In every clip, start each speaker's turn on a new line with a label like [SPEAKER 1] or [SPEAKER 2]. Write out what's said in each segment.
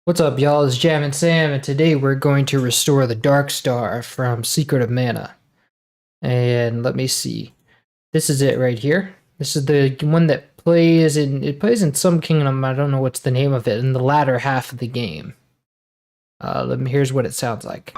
[SPEAKER 1] What's up, y'all? It's Jam and Sam, and today we're going to restore the Dark Star from Secret of Mana. And let me see. This is it right here. This is the one that plays in some kingdom. I don't know what's the name of it in the latter half of the game. Here's what it sounds like.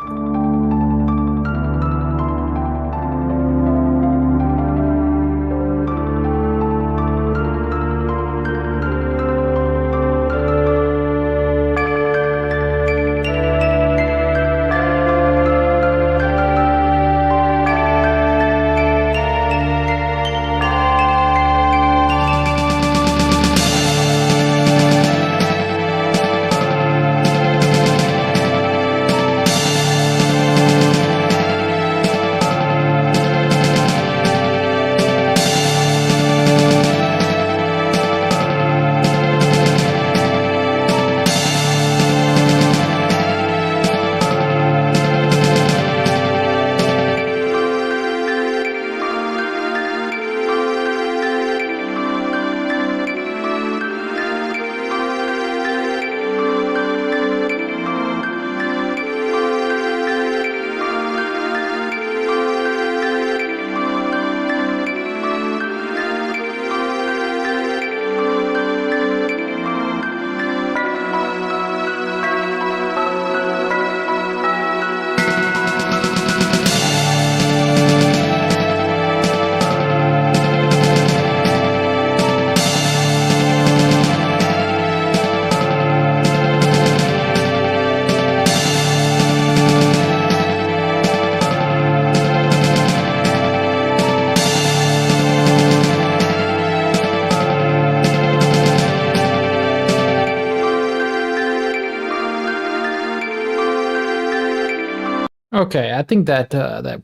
[SPEAKER 1] Okay, I think that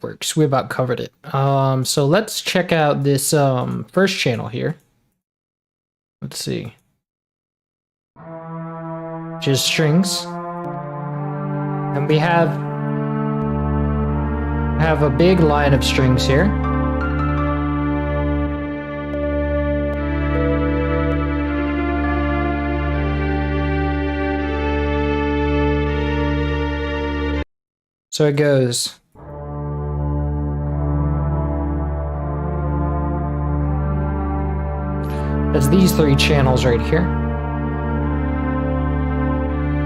[SPEAKER 1] works. We about covered it. So let's check out this first channel here. Let's see. Just strings. And we have a big line of strings here. So it goes. That's these three channels right here.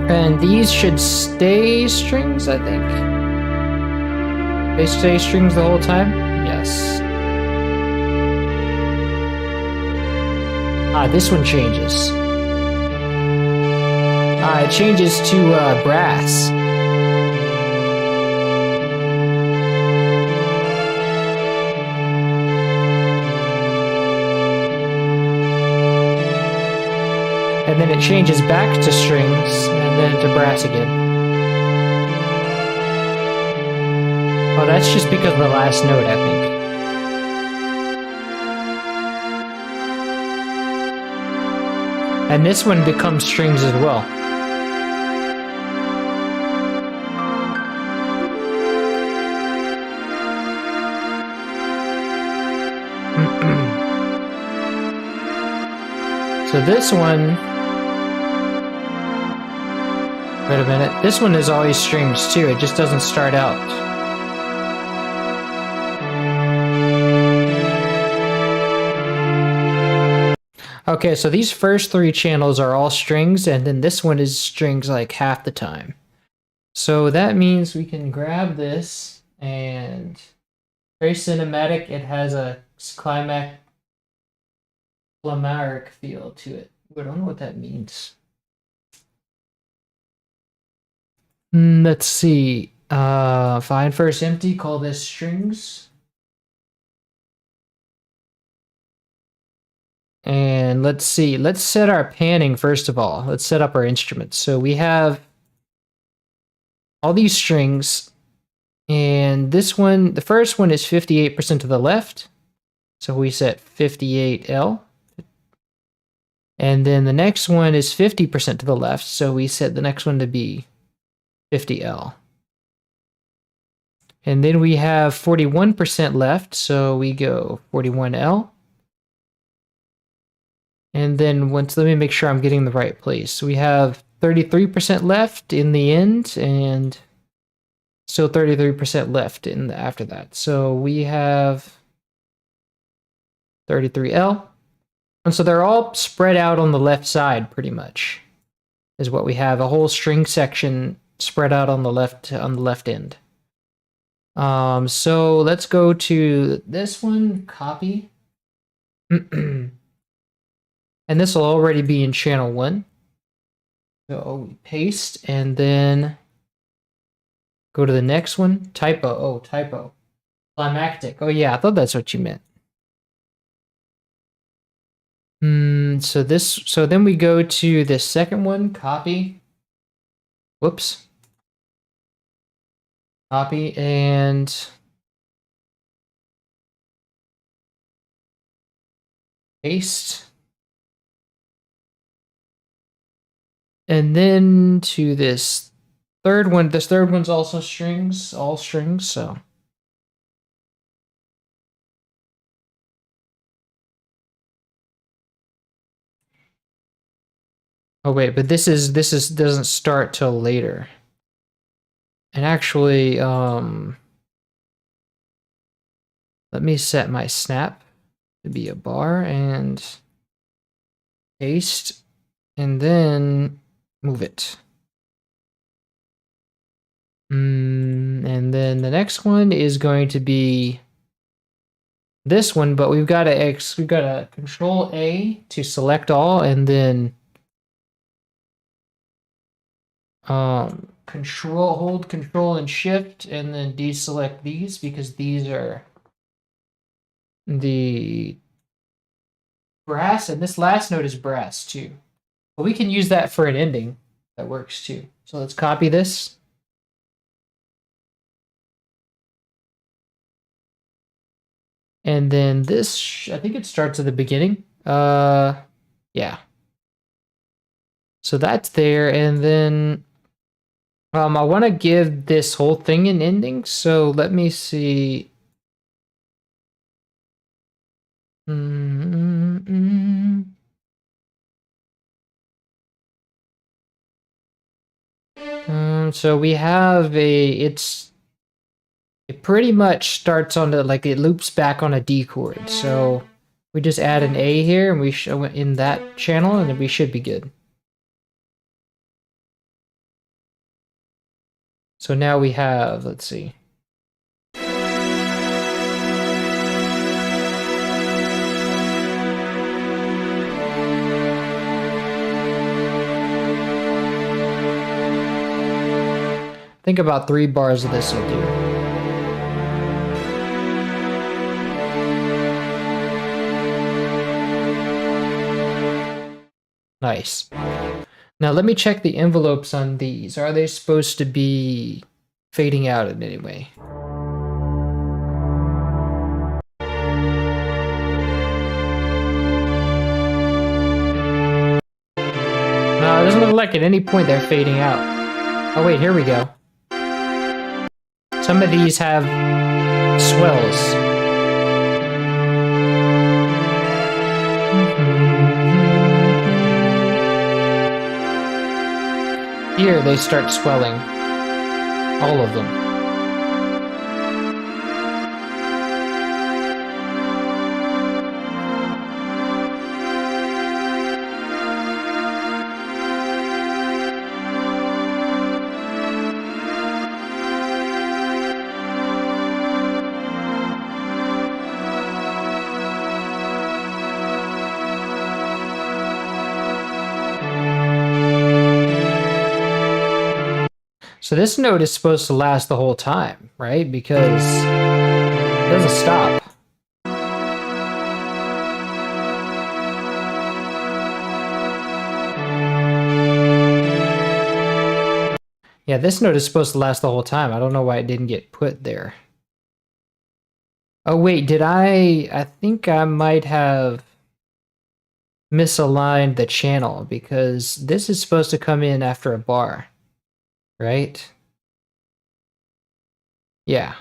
[SPEAKER 1] And these should stay strings, I think. They stay strings the whole time? Yes. This one changes. It changes to brass. And then it changes back to strings, and then to brass again. Oh, that's just because of the last note, I think. And this one becomes strings as well. So this one... Wait a minute. This one is always strings too. It just doesn't start out. Okay, so these first three channels are all strings, and then this one is strings like half the time. So that means we can grab this, and very cinematic. It has a climactic feel to it. I don't know what that means. Let's see. Find first empty, call this strings. And let's see. Let's set our panning first of all. Let's set up our instruments. So we have all these strings, and this one, the first one is 58% to the left. So we set 58L. And then the next one is 50% to the left. So we set the next one to be 50L. And then we have 41% left, so we go 41L. And then once, let me make sure I'm getting the right place. So we have 33% left in the end and still 33% left in the, after that. So we have 33L. And so they're all spread out on the left side pretty much is what we have. A whole string section spread out on the left end. So let's go to this one, copy. And this will already be in channel 1. So paste and then go to the next one. Typo. Oh, typo. Climactic. Oh yeah, I thought that's what you meant. So then we go to the second one, copy. Whoops. Copy and paste. And then to this third one. This third one's also strings, all strings, so. Oh wait, but this doesn't start till later. And actually, let me set my snap to be a bar and paste, and then move it. And then the next one is going to be this one, but we've got to Control A to select all, and then hold Control and Shift, and then deselect these because these are the brass, and this last note is brass too. But we can use that for an ending. That works too. So let's copy this. And then this, I think it starts at the beginning. Yeah. So that's there, and then I want to give this whole thing an ending. So let me see. So we have it pretty much starts on the, like, it loops back on a D chord. So we just add an A here, and we show it in that channel, and then we should be good. So now we have, let's see. I think about 3 bars of this will do. Nice. Now let me check the envelopes on these. Are they supposed to be fading out in any way? No, it doesn't look like at any point they're fading out. Oh wait, here we go. Some of these have swells. Here they start swelling. All of them. So this note is supposed to last the whole time, right? Because it doesn't stop. Yeah, this note is supposed to last the whole time. I don't know why it didn't get put there. Oh wait, I think I might have misaligned the channel, because this is supposed to come in after a bar. Right? Yeah.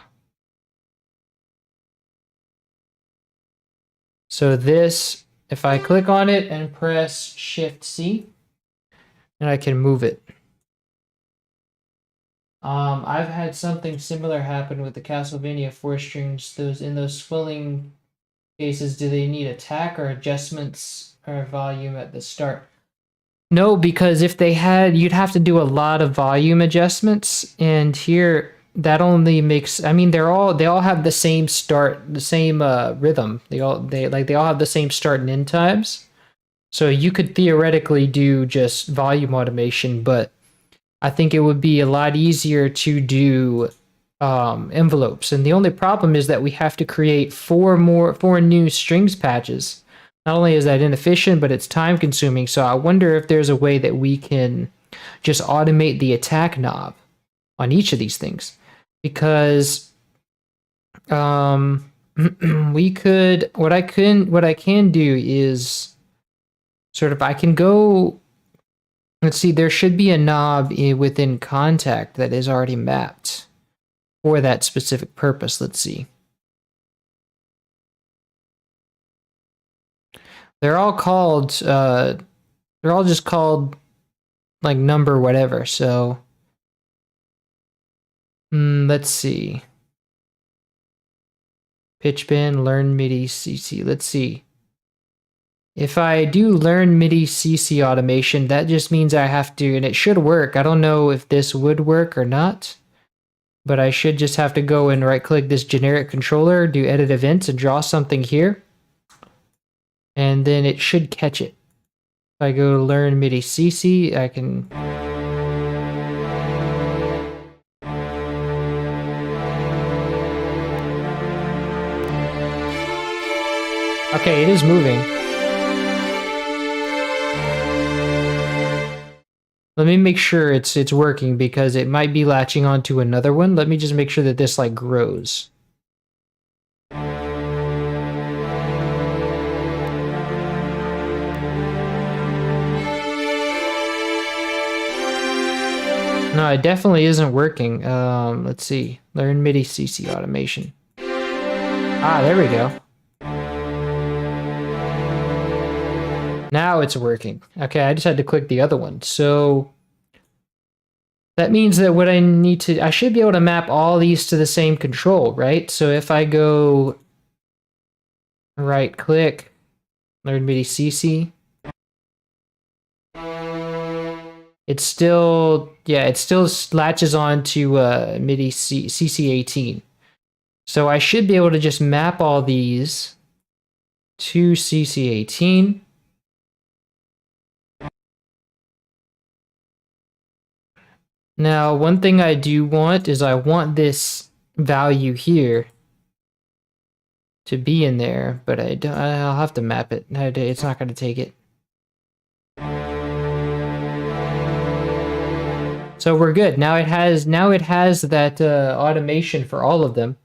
[SPEAKER 1] So this if I click on it and press Shift C, and I can move it. I've had something similar happen with the Castlevania 4 strings. Those swelling cases, do they need attack or adjustments or volume at the start? No, because if they had, you'd have to do a lot of volume adjustments, and here that only makes. I mean, they all have the same start, the same rhythm. They all have the same start and end times. So you could theoretically do just volume automation, but I think it would be a lot easier to do envelopes. And the only problem is that we have to create four new strings patches. Not only is that inefficient, but it's time consuming. So I wonder if there's a way that we can just automate the attack knob on each of these things. Because we could, what I can do is sort of, I can go, let's see, there should be a knob within contact that is already mapped for that specific purpose. Let's see. They're all called, they're all just called like number whatever. So let's see. Pitch bend, learn MIDI CC. Let's see. If I do learn MIDI CC automation, that just means I have to, and it should work. I don't know if this would work or not, but I should just have to go and right click this generic controller, do edit events and draw something here. And then it should catch it. If I go to learn MIDI CC, I can. Okay, it is moving. Let me make sure it's working because it might be latching onto another one. Let me just make sure that this like grows. No, it definitely isn't working. Let's see. Learn MIDI CC automation. Ah, there we go. Now it's working. Okay, I just had to click the other one. So that means that what I need to, I should be able to map all these to the same control, right? So if I go right click, learn MIDI CC, it still latches on to MIDI CC18. So I should be able to just map all these to CC18. Now, one thing I do want is I want this value here to be in there, but I'll have to map it. It's not going to take it. So we're good. Now it has that automation for all of them.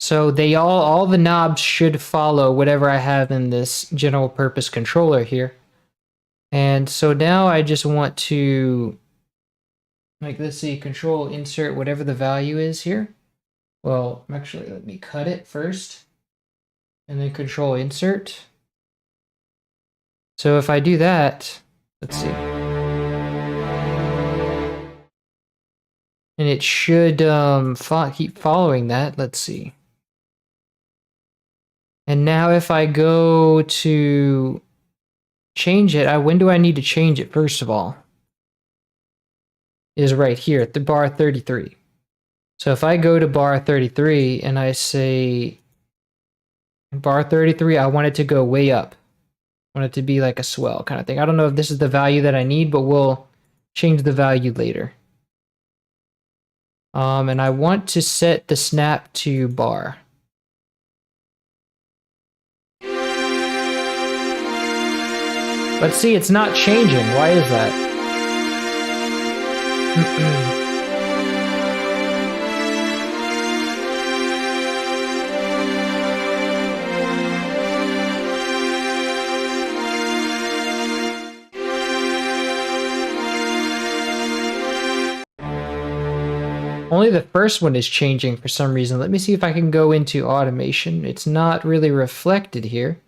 [SPEAKER 1] So they all the knobs should follow whatever I have in this general purpose controller here. And so now I just want to, like, let's see, control insert whatever the value is here. Well, actually, let me cut it first and then control insert. So if I do that, let's see. And it should keep following that. Let's see. And now if I go to change it, when do I need to change it first of all? Is right here at the bar 33. So if I go to bar 33 and I say bar 33, I want it to go way up. I want it to be like a swell kind of thing. I don't know if this is the value that I need, but we'll change the value later. And I want to set the snap to bar. Let's see, it's not changing. Why is that? Only the first one is changing for some reason. Let me see if I can go into automation. It's not really reflected here.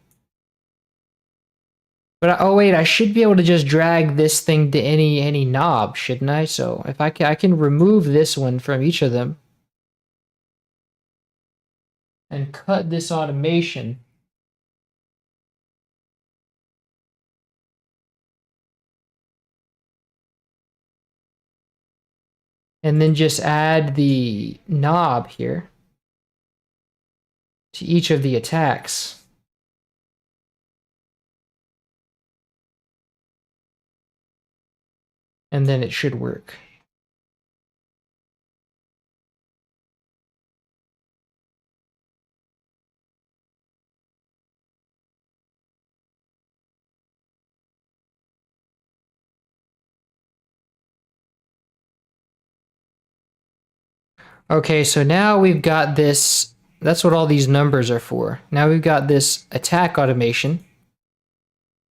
[SPEAKER 1] But oh wait, I should be able to just drag this thing to any knob, shouldn't I? So if I can remove this one from each of them and cut this automation. And then just add the knob here to each of the attacks. And then it should work. Okay, so now we've got this. That's what all these numbers are for. Now we've got this attack automation.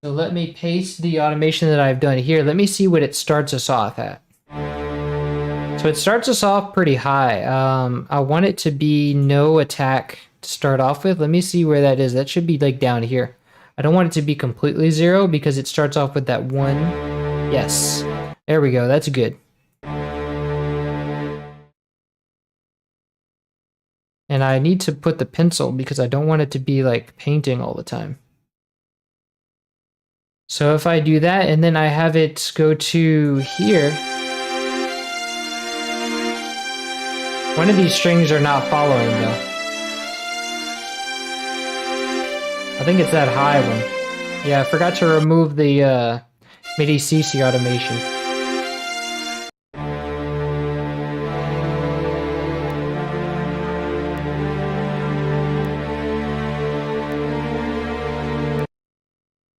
[SPEAKER 1] So let me paste the automation that I've done here. Let me see what it starts us off at. So it starts us off pretty high. I want it to be no attack to start off with. Let me see where that is. That should be like down here. I don't want it to be completely 0 because it starts off with that 1. Yes. There we go. That's good. And I need to put the pencil because I don't want it to be like painting all the time. So if I do that and then I have it go to here, one of these strings are not following though. I think it's that high one. Yeah, I forgot to remove the MIDI CC automation.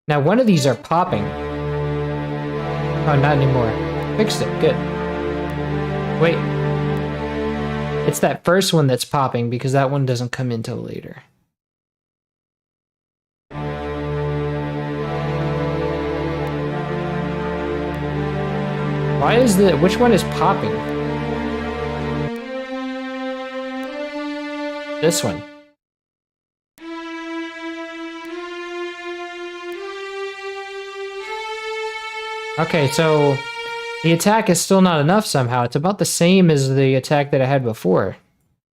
[SPEAKER 1] Now one of these are popping. Oh, not anymore. Fixed it, good. Wait. It's that first one that's popping because that one doesn't come in till later. Why is which one is popping? This one. Okay, so the attack is still not enough somehow. It's about the same as the attack that I had before.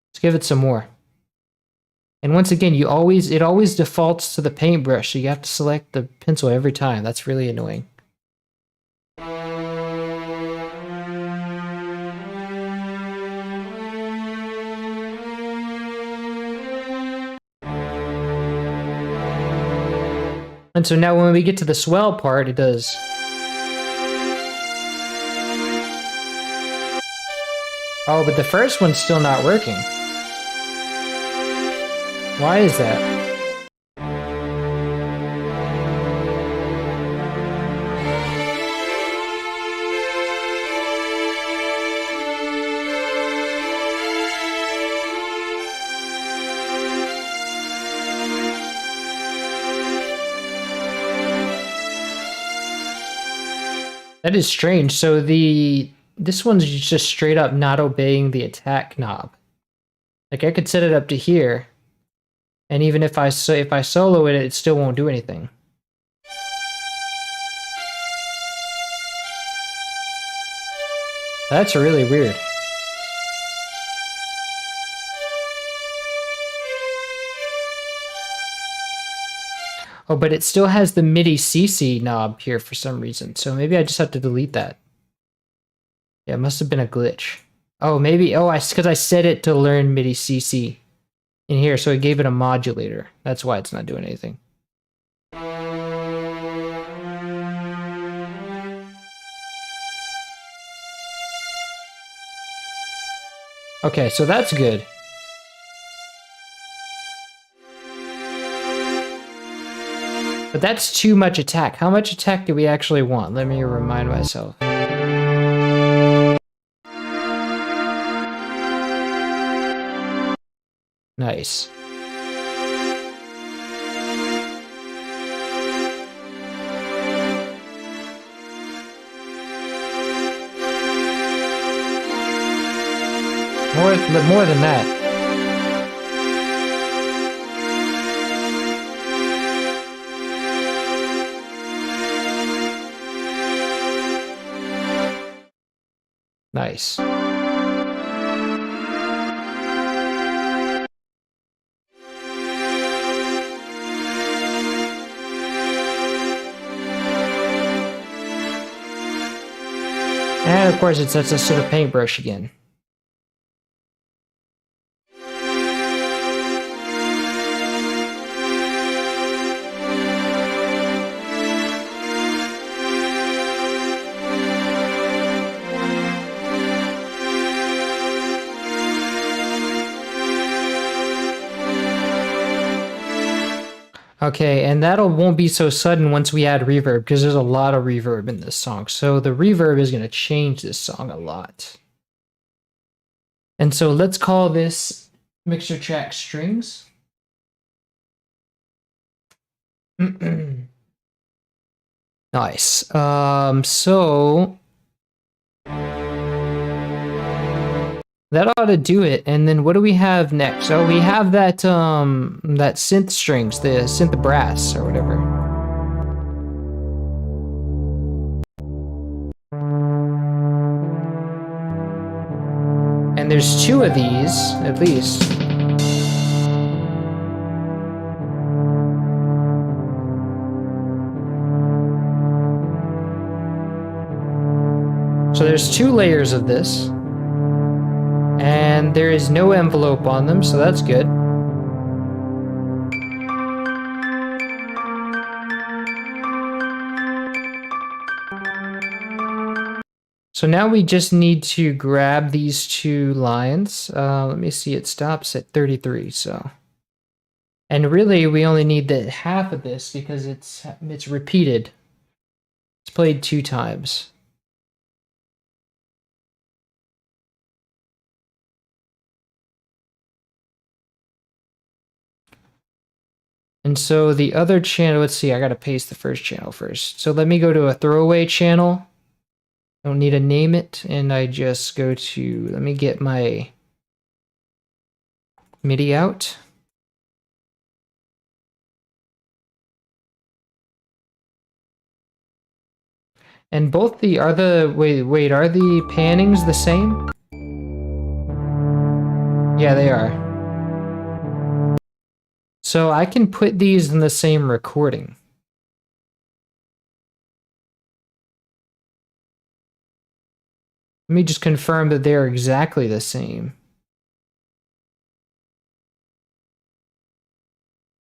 [SPEAKER 1] Let's give it some more. And once again, it always defaults to the paintbrush, so you have to select the pencil every time. That's really annoying. And so now when we get to the swell part, it does. Oh, but the first one's still not working. Why is that? That is strange. So this one's just straight up not obeying the attack knob. Like I could set it up to here, and even if I solo it, it still won't do anything. That's really weird. Oh, but it still has the MIDI CC knob here for some reason, so maybe I just have to delete that. Yeah, it must have been a glitch. Oh, maybe, because I set it to learn MIDI CC in here, so it gave it a modulator. That's why it's not doing anything. Okay, so that's good. But that's too much attack. How much attack do we actually want? Let me remind myself. Nice. More than that. Nice. And of course it sets us to the paintbrush again. Okay, and that'll won't be so sudden once we add reverb because there's a lot of reverb in this song. So the reverb is going to change this song a lot. And so let's call this mixer track strings. Nice. So that ought to do it. And then what do we have next? Oh, we have that that synth strings, the synth brass or whatever. And there's two of these, at least. So there's two layers of this. And there is no envelope on them, so that's good. So now we just need to grab these two lines. Let me see, it stops at 33, so. And really, we only need the half of this because it's repeated. It's played 2 times. And so the other channel, let's see, I gotta paste the first channel first. So let me go to a throwaway channel. Don't need to name it, and I just go to, let me get my MIDI out. And both the, are the pannings the same? Yeah, they are. So I can put these in the same recording. Let me just confirm that they're exactly the same.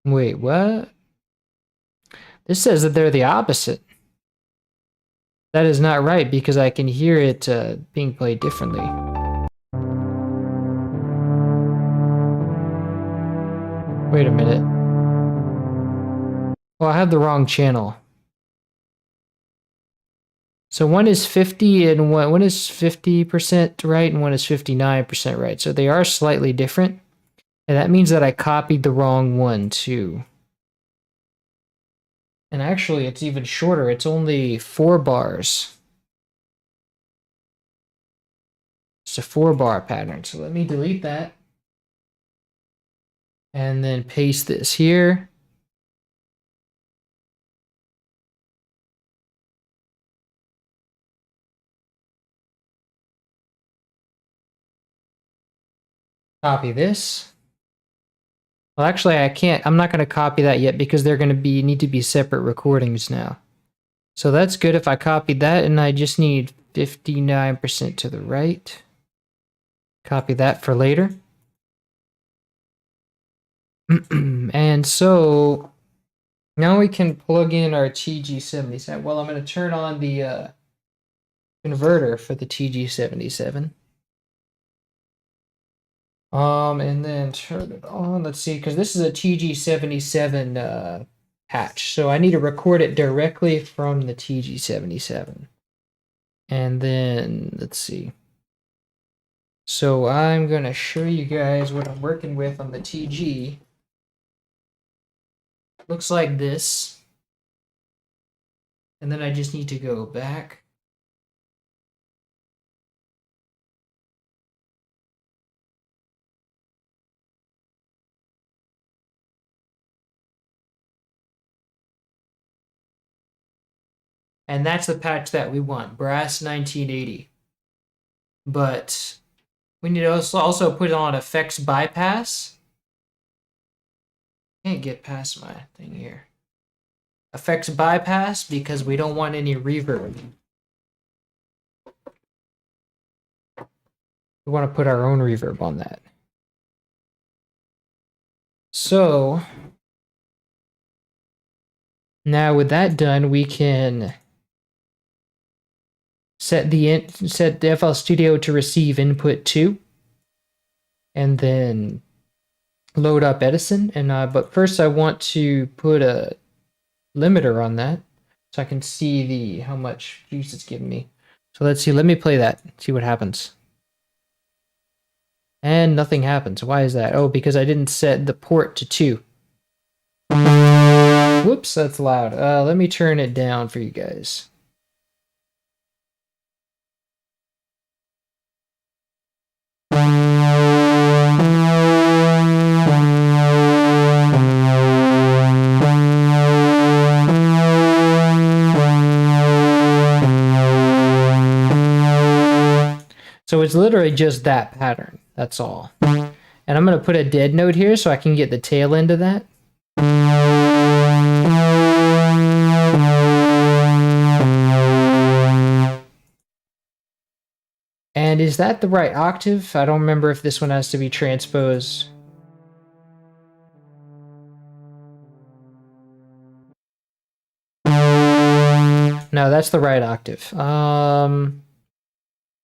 [SPEAKER 1] Wait, what? This says that they're the opposite. That is not right because I can hear it being played differently. Wait a minute. Oh, I have the wrong channel. So one is 50 and one is 50% right and one is 59% right. So they are slightly different. And that means that I copied the wrong one too. And actually it's even shorter. It's only 4 bars. It's a 4-bar pattern. So let me delete that. And then paste this here. Copy this. Well, actually, I can't. I'm not going to copy that yet because they're going to need to be separate recordings now. So that's good if I copied that, and I just need 59% to the right. Copy that for later. And so now we can plug in our TG77. Well, I'm going to turn on the converter for the TG77. And then turn it on. Let's see, because this is a TG77 patch, so I need to record it directly from the TG77. And then let's see. So I'm gonna show you guys what I'm working with on the TG. Looks like this. And then I just need to go back. And that's the patch that we want, Brass 1980. but we need to also put on effects bypass. Can't get past my thing here. Effects bypass because we don't want any reverb. We want to put our own reverb on that. So now with that done, we can set the FL Studio to receive input 2, and then load up Edison. And but first I want to put a limiter on that so I can see the how much juice it's giving me. So let's see. Let me play that. See what happens. And nothing happens. Why is that? Oh, because I didn't set the port to 2. Whoops, that's loud. Let me turn it down for you guys. So it's literally just that pattern. That's all. And I'm going to put a dead note here so I can get the tail end of that. And is that the right octave? I don't remember if this one has to be transposed. No, that's the right octave.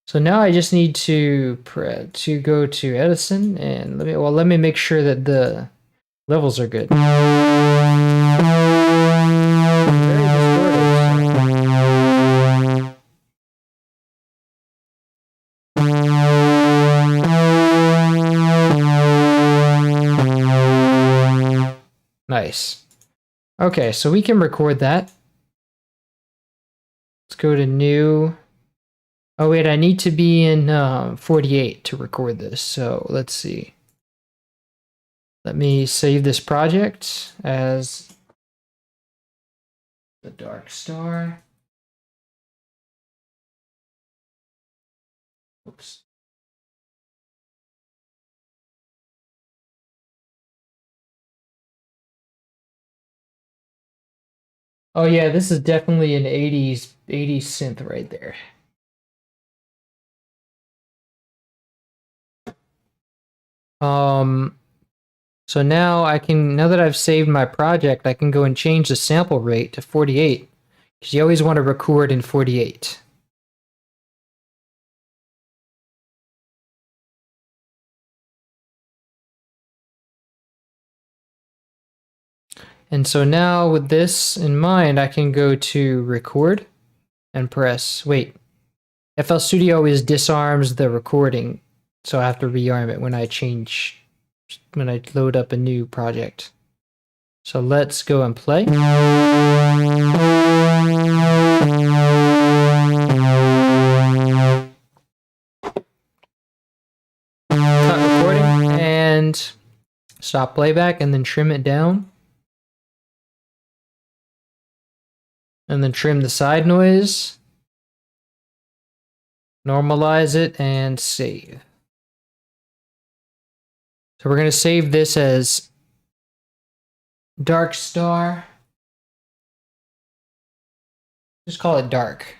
[SPEAKER 1] So now I just need to go to Edison and let me make sure that the levels are good. Very distorted. Nice. Okay, so we can record that. Let's go to new. Oh wait, I need to be in 48 to record this. So let's see. Let me save this project as the Dark Star. Oops. Oh yeah, this is definitely an 80s synth right there. So now now that I've saved my project, I can go and change the sample rate to 48, because you always want to record in 48. And so now with this in mind, I can go to record and press, wait, FL Studio always disarms the recording, so I have to rearm it when I load up a new project. So let's go and play. Cut recording and stop playback and then trim it down. And then trim the side noise. Normalize it and save. So we're going to save this as Dark Star. Just call it Dark.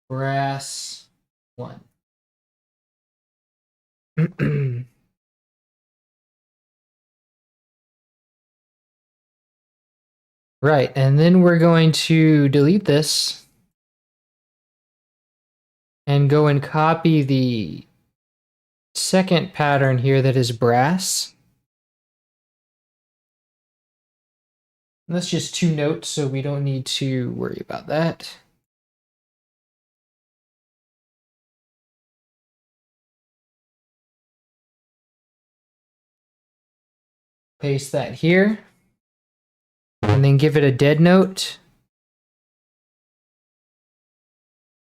[SPEAKER 1] Brass 1. Right, and then we're going to delete this and go and copy the second pattern here that is brass. And that's just 2 notes, so we don't need to worry about that. Paste that here. And then give it a dead note.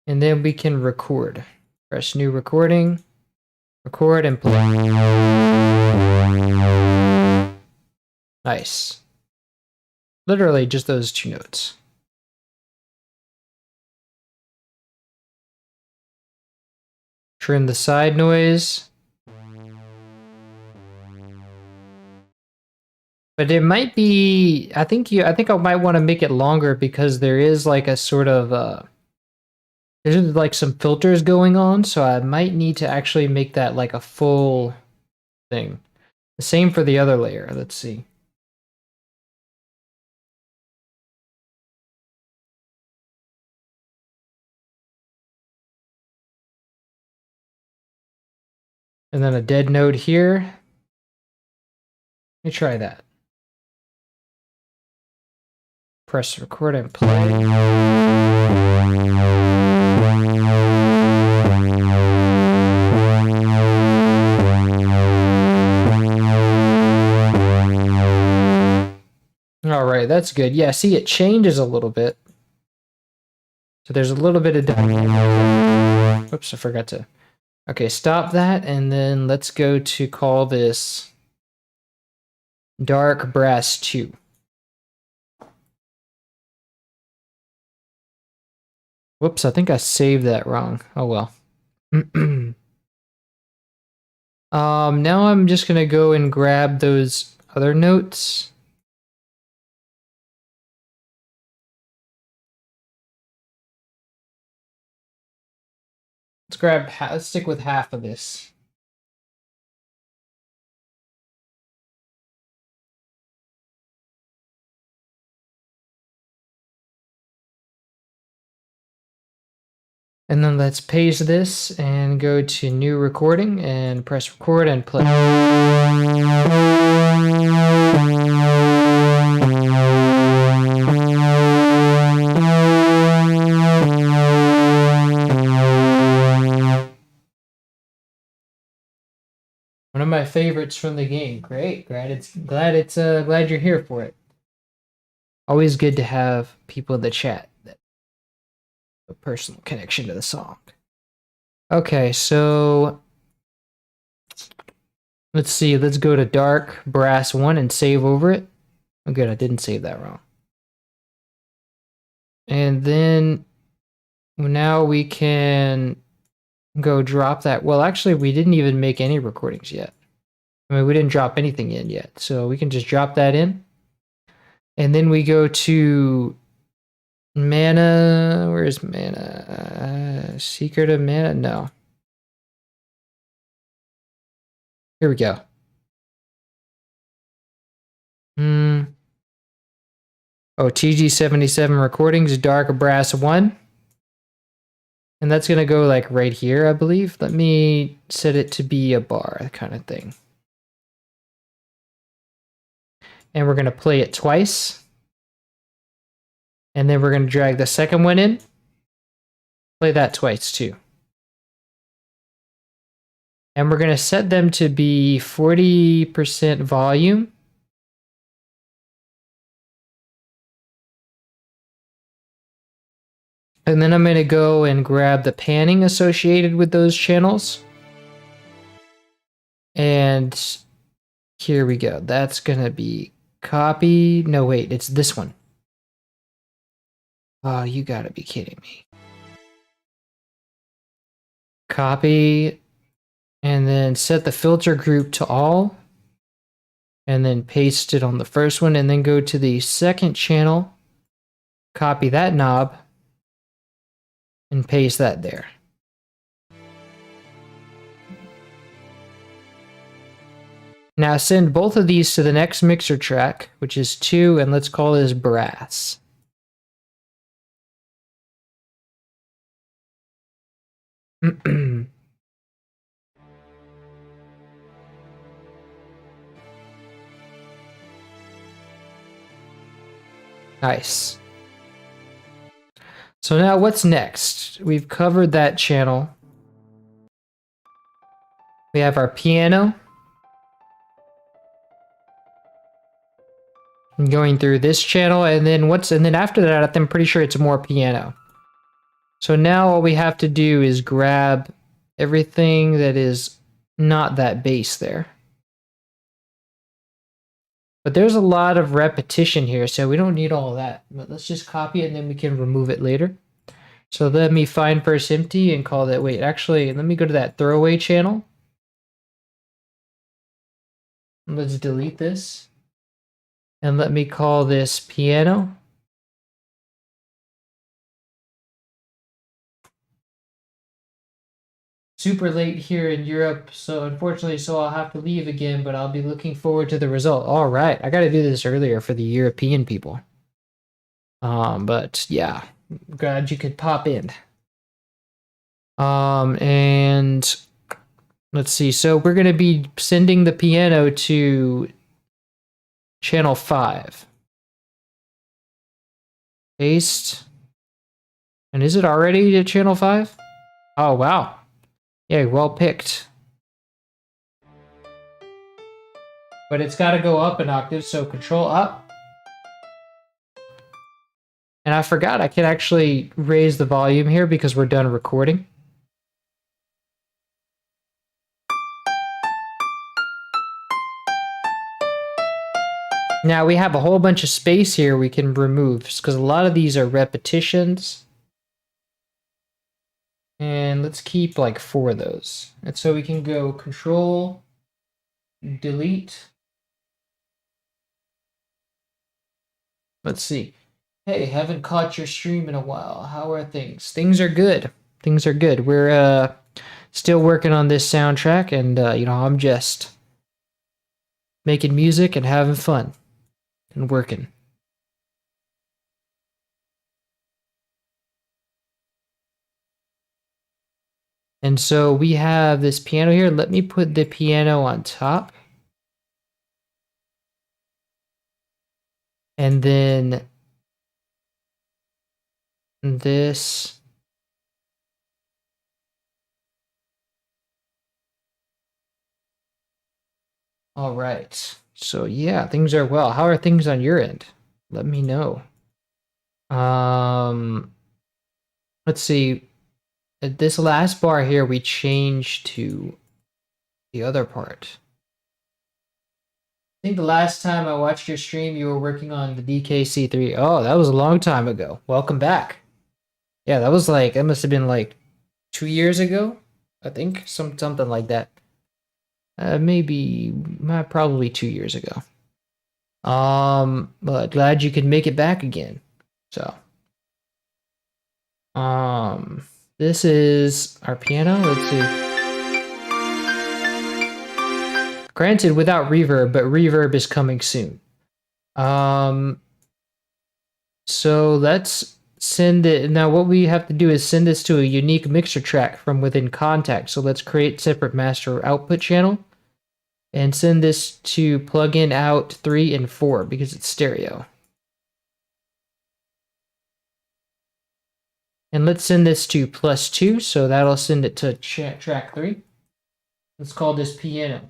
[SPEAKER 1] And then we can record. Press new recording. Record and play. Nice. Literally just those 2 notes. Trim the side noise. But it might be, I think I might want to make it longer because there is like a sort of there's like some filters going on, so I might need to actually make that like a full thing. The same for the other layer. Let's see. And then a dead node here. Let me try that. Press record and play. All right, that's good. Yeah, see, it changes a little bit. So there's a little bit of dynamic. Oops, I forgot to. Okay, stop that, and then let's go to call this Dark Brass 2. Whoops, I think I saved that wrong. Oh well. Now I'm just gonna go and grab those other notes. Let's stick with half of this. And then let's paste this and go to new recording and press record and play. One of my favorites from the game. Great, glad you're here for it. Always good to have people in the chat that have a personal connection to the song. Okay, so let's see. Let's go to Dark Brass 1 and save over it. Oh, good, I didn't save that wrong. And then now we can go drop that. Well, actually, we didn't even make any recordings yet. I mean, we didn't drop anything in yet. So we can just drop that in. And then we go to mana. Where is mana? Secret of mana? No. Here we go. Oh, TG77 recordings, Dark Brass 1. And that's going to go like right here, I believe. Let me set it to be a bar kind of thing. And we're going to play it twice. And then we're going to drag the second one in. Play that twice too. And we're going to set them to be 40% volume. And then I'm going to go and grab the panning associated with those channels. And here we go. That's going to be copy. No, wait, it's this one. Oh, you got to be kidding me. Copy. And then set the filter group to all. And then paste it on the first one. And then go to the second channel. Copy that knob. And paste that there. Now send both of these to the next mixer track, which is 2, and let's call this brass. Nice. So now what's next? We've covered that channel. We have our piano. I'm going through this channel, and then after that, I'm pretty sure it's more piano. So now all we have to do is grab everything that is not that bass there. But there's a lot of repetition here, so we don't need all of that. But let's just copy it and then we can remove it later. So let me find first empty and call that, wait, actually, let me go to that throwaway channel. Let's delete this. And let me call this piano. Super late here in Europe, so unfortunately, I'll have to leave again, but I'll be looking forward to the result. All right, I got to do this earlier for the European people. But yeah, glad you could pop in. And let's see. So we're going to be sending the piano to channel 5. Paste. And is it already to channel 5? Oh, wow. Yeah, well picked. But it's got to go up an octave, so control up. And I forgot I can actually raise the volume here because we're done recording. Now we have a whole bunch of space here we can remove because a lot of these are repetitions. And let's keep like 4 of those. And so we can go control, delete. Let's see. Hey, haven't caught your stream in a while. How are things? Things are good. Things are good. We're still working on this soundtrack, and you know, I'm just making music and having fun and working. And so we have this piano here. Let me put the piano on top. And then this. All right. So yeah, things are well. How are things on your end? Let me know. Let's see. At this last bar here, we changed to the other part. I think the last time I watched your stream, you were working on the DKC3. Oh, that was a long time ago. Welcome back. Yeah, that was like, that must have been like 2 years ago, I think. Something like that. Maybe, probably 2 years ago. But glad you could make it back again. So, this is our piano. Let's see. Granted, without reverb, but reverb is coming soon. So let's send it. Now what we have to do is send this to a unique mixer track from within Contact. So let's create separate master output channel and send this to plugin out 3 and 4 because it's stereo. And let's send this to +2, so that'll send it to track 3. Let's call this piano.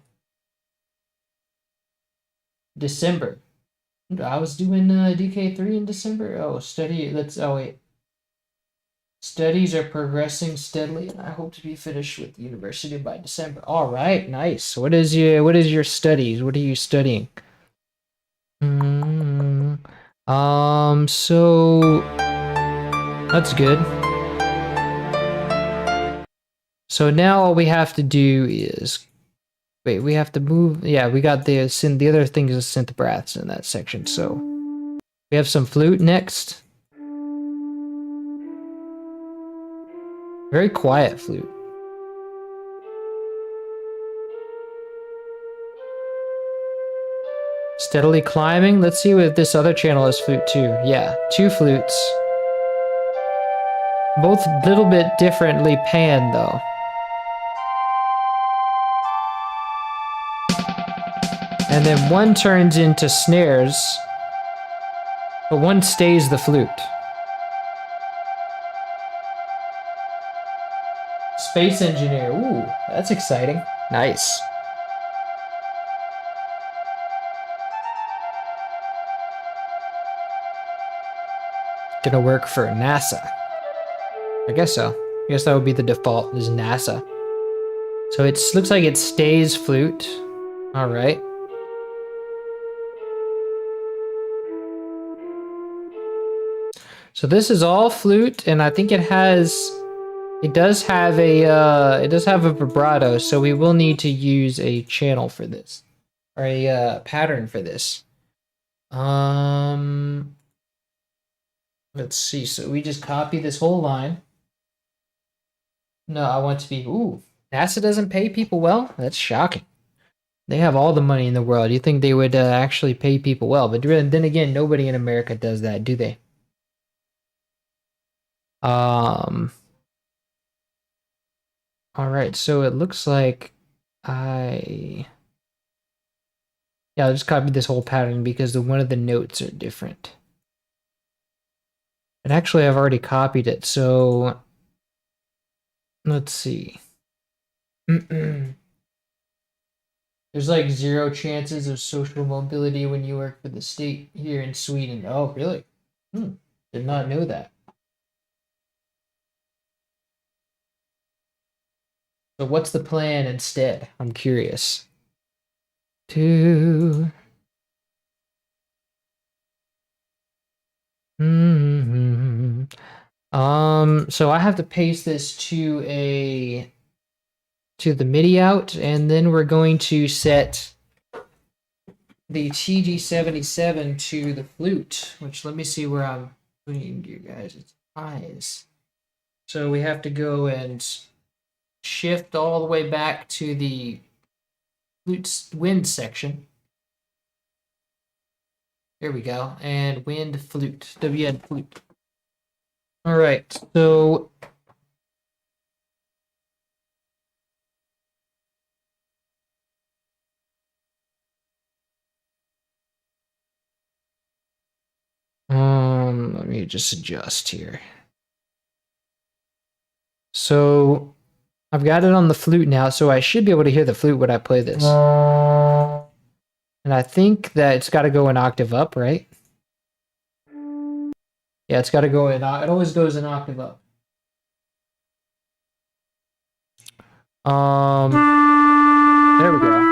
[SPEAKER 1] December. I was doing DK3 in December. Oh, study. Oh wait. Studies are progressing steadily, and I hope to be finished with the university by December. All right, nice. What is your studies? What are you studying? So that's good. So now all we have to do is wait. We have to move. Yeah, we got the other thing is synth brass in that section. So we have some flute next. Very quiet flute. Steadily climbing. Let's see if this other channel has flute too. Yeah, 2 flutes. Both a little bit differently panned though. And then one turns into snares, but one stays the flute. Space engineer. Ooh, that's exciting. Nice. Gonna work for NASA. I guess so. I guess that would be the default, is NASA. So it looks like it stays flute. All right. So this is all flute, and I think it does have a vibrato, so we will need to use a channel for this, or a pattern for this. Let's see. So we just copy this whole line. No, I want to be. Ooh, NASA doesn't pay people well. That's shocking. They have all the money in the world. You think they would actually pay people well? But then again, nobody in America does that, do they? Um. All right. So it looks like I. Yeah, I'll just copy this whole pattern because one of the notes are different. And actually, I've already copied it. So let's see. There's like 0 chances of social mobility when you work for the state here in Sweden. Oh, really? Did not know that. So what's the plan instead? I'm curious. To so I have to paste this to the MIDI out, and then we're going to set the TG77 to the flute, which let me see where I'm putting you guys' eyes. So we have to go and shift all the way back to the flute wind section. There we go. And wind flute, WN flute. All right. So let me just adjust here. So I've got it on the flute now, so I should be able to hear the flute when I play this. And I think that it's got to go an octave up, right? Yeah, it's got to go in. It always goes an octave up. There we go.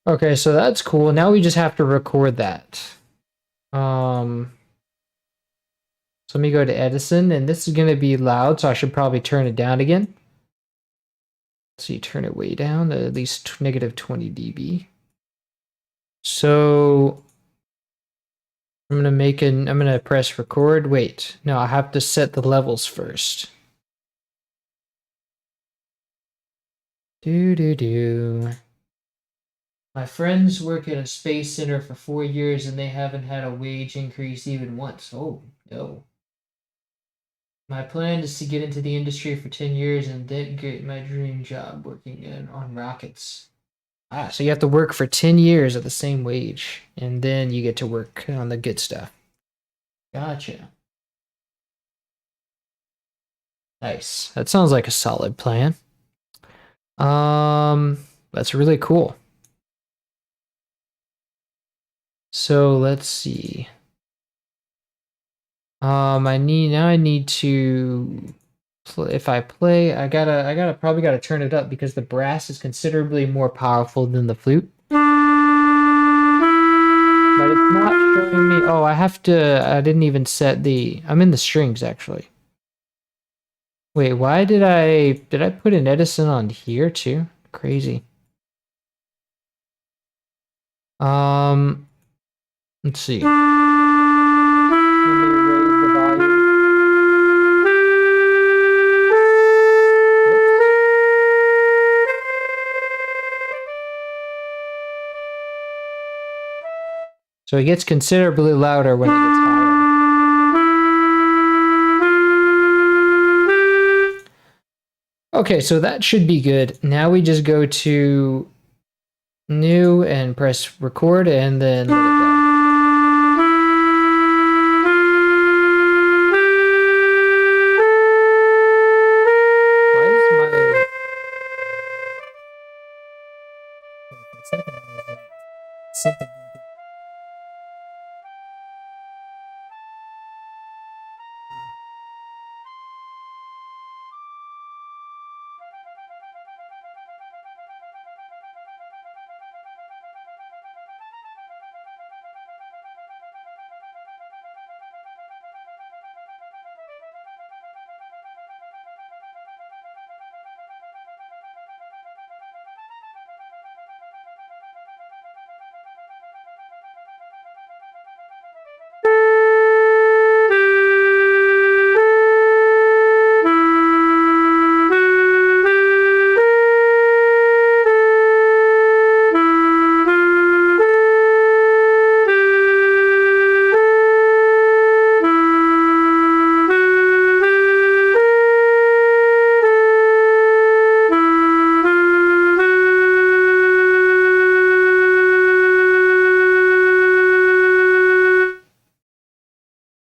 [SPEAKER 1] Okay, so that's cool. Now we just have to record that. So let me go to Edison, and this is going to be loud, so I should probably turn it down again. So you turn it way down to at least negative 20 dB. So I'm gonna press record. Wait, no, I have to set the levels first. Do. My friends work at a space center for 4 years and they haven't had a wage increase even once. Oh, no. My plan is to get into the industry for 10 years and then get my dream job working on rockets. Ah, so you have to work for 10 years at the same wage, and then you get to work on the good stuff. Gotcha. Nice. That sounds like a solid plan. That's really cool. So let's see. I need to if I play, I probably gotta turn it up because the brass is considerably more powerful than the flute. But it's not showing me. Oh, I didn't even set I'm in the strings actually. Wait, why did I put an Edison on here too? Crazy. Let's see. Let me raise the volume. So it gets considerably louder when it gets higher. Okay, so that should be good. Now we just go to new and press record and then let it go. Why is my something?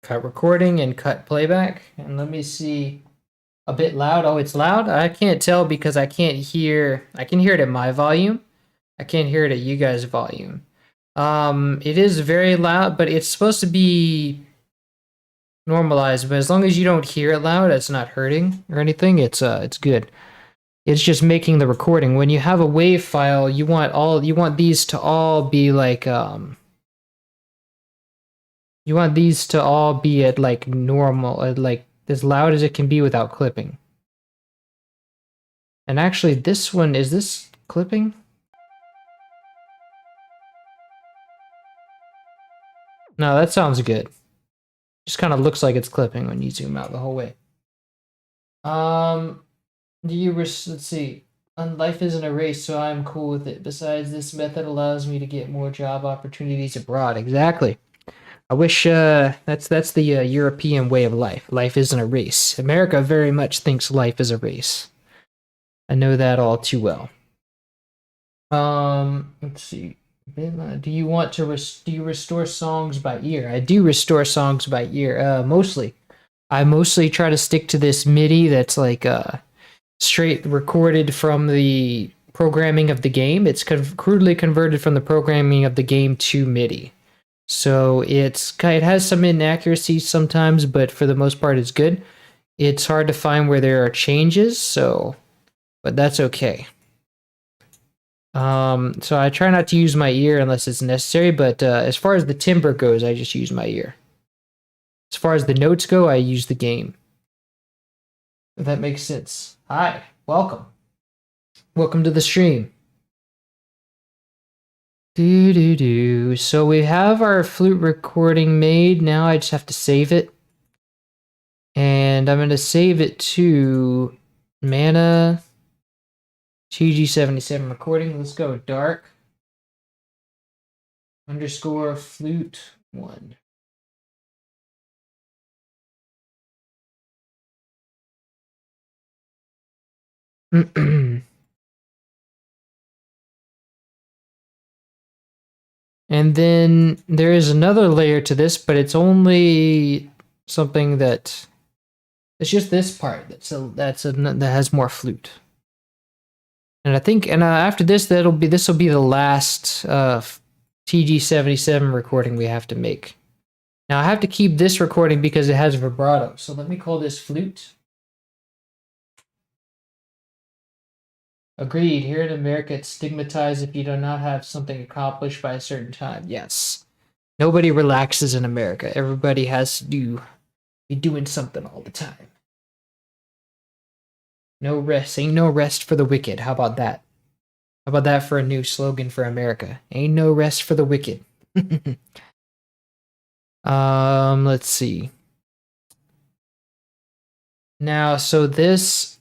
[SPEAKER 1] cut recording and cut playback. And let me see. A bit loud. Oh, it's loud? I can't tell because I can't hear. I can hear it at my volume. I can't hear it at you guys' volume. It is very loud, but it's supposed to be normalized. But as long as you don't hear it loud, it's not hurting or anything. It's good. It's just making the recording. When you have a WAV file, you want these to all be like you want these to all be at like normal, at like as loud as it can be without clipping. And actually, this one, is this clipping? No, that sounds good. Just kind of looks like it's clipping when you zoom out the whole way. Let's see. Life isn't a race, so I'm cool with it. Besides, this method allows me to get more job opportunities abroad. Exactly. I wish that's the European way of life. Life isn't a race. America very much thinks life is a race. I know that all too well. Let's see. Do you want to do you restore songs by ear? I do restore songs by ear. Mostly. I mostly try to stick to this MIDI that's like straight recorded from the programming of the game. It's crudely converted from the programming of the game to MIDI. So it has some inaccuracies sometimes, but for the most part it's good. It's hard to find where there are changes, but that's okay. So I try not to use my ear unless it's necessary, but as far as the timbre goes, I just use my ear. As far as the notes go, I use the game. If that makes sense. Hi, welcome. Welcome to the stream. So we have our flute recording made. Now I just have to save it. And I'm going to save it to Mana TG77 recording. Let's go dark _ flute 1. And then there is another layer to this, but it's only something that it's just this part that has more flute. And I think, after this, this will be the last TG77 recording we have to make. Now I have to keep this recording because it has vibrato. So let me call this flute. Agreed. Here in America, it's stigmatized if you do not have something accomplished by a certain time. Yes. Nobody relaxes in America. Everybody has to be doing something all the time. No rest. Ain't no rest for the wicked. How about that? How about that for a new slogan for America? Ain't no rest for the wicked. Let's see. Now, so this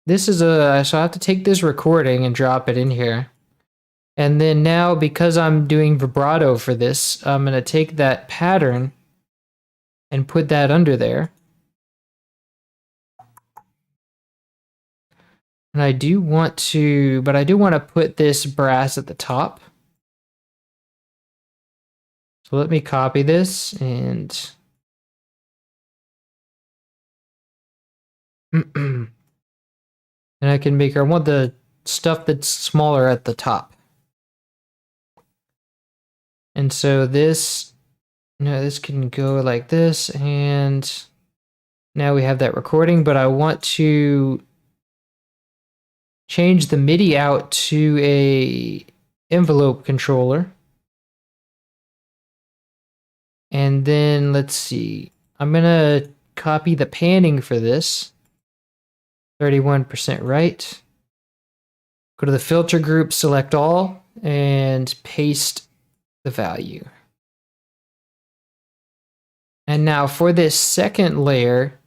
[SPEAKER 1] is so I have to take this recording and drop it in here. And then now, because I'm doing vibrato for this, I'm going to take that pattern and put that under there. And I do want to put this brass at the top. So let me copy this and and I can I want the stuff that's smaller at the top. And so this can go like this, and now we have that recording, but I want to change the MIDI out to a envelope controller. And then let's see, I'm gonna copy the panning for this. 31% right. Go to the filter group, select all, and paste the value. And now for this second layer,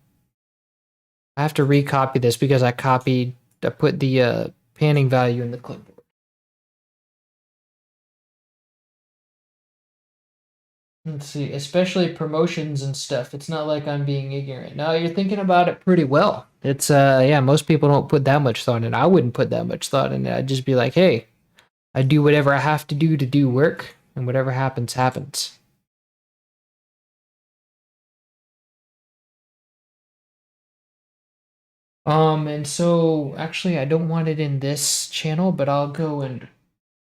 [SPEAKER 1] I have to recopy this because I put the panning value in the clipboard. Let's see, especially promotions and stuff. It's not like I'm being ignorant. No, you're thinking about it pretty well. It's yeah, most people don't put that much thought in it. I wouldn't put that much thought in it. I'd just be like, hey, I do whatever I have to do work, and whatever happens, happens. And so actually I don't want it in this channel, but I'll go and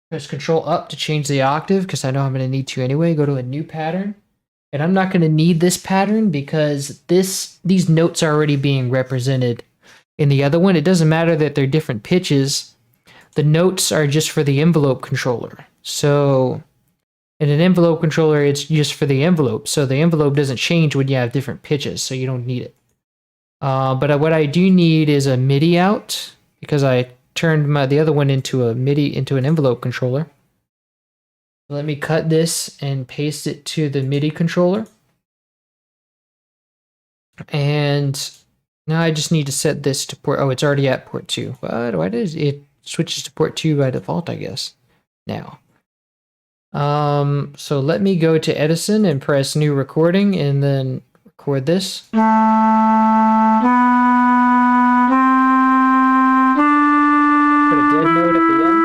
[SPEAKER 1] press Control Up to change the octave because I know I'm going to need to anyway. Go to a new pattern. And I'm not going to need this pattern because these notes are already being represented in the other one. It doesn't matter that they're different pitches. The notes are just for the envelope controller. So in an envelope controller, it's just for the envelope. So the envelope doesn't change when you have different pitches, so you don't need it. But what I do need is a MIDI out because I turned the other one into an envelope controller. Let me cut this and paste it to the MIDI controller. And now I just need to set this to port. Oh, it's already at port 2. Why does it switches to port 2 by default, I guess, now. So let me go to Edison and press new recording and then record this. Put a dead note at the end.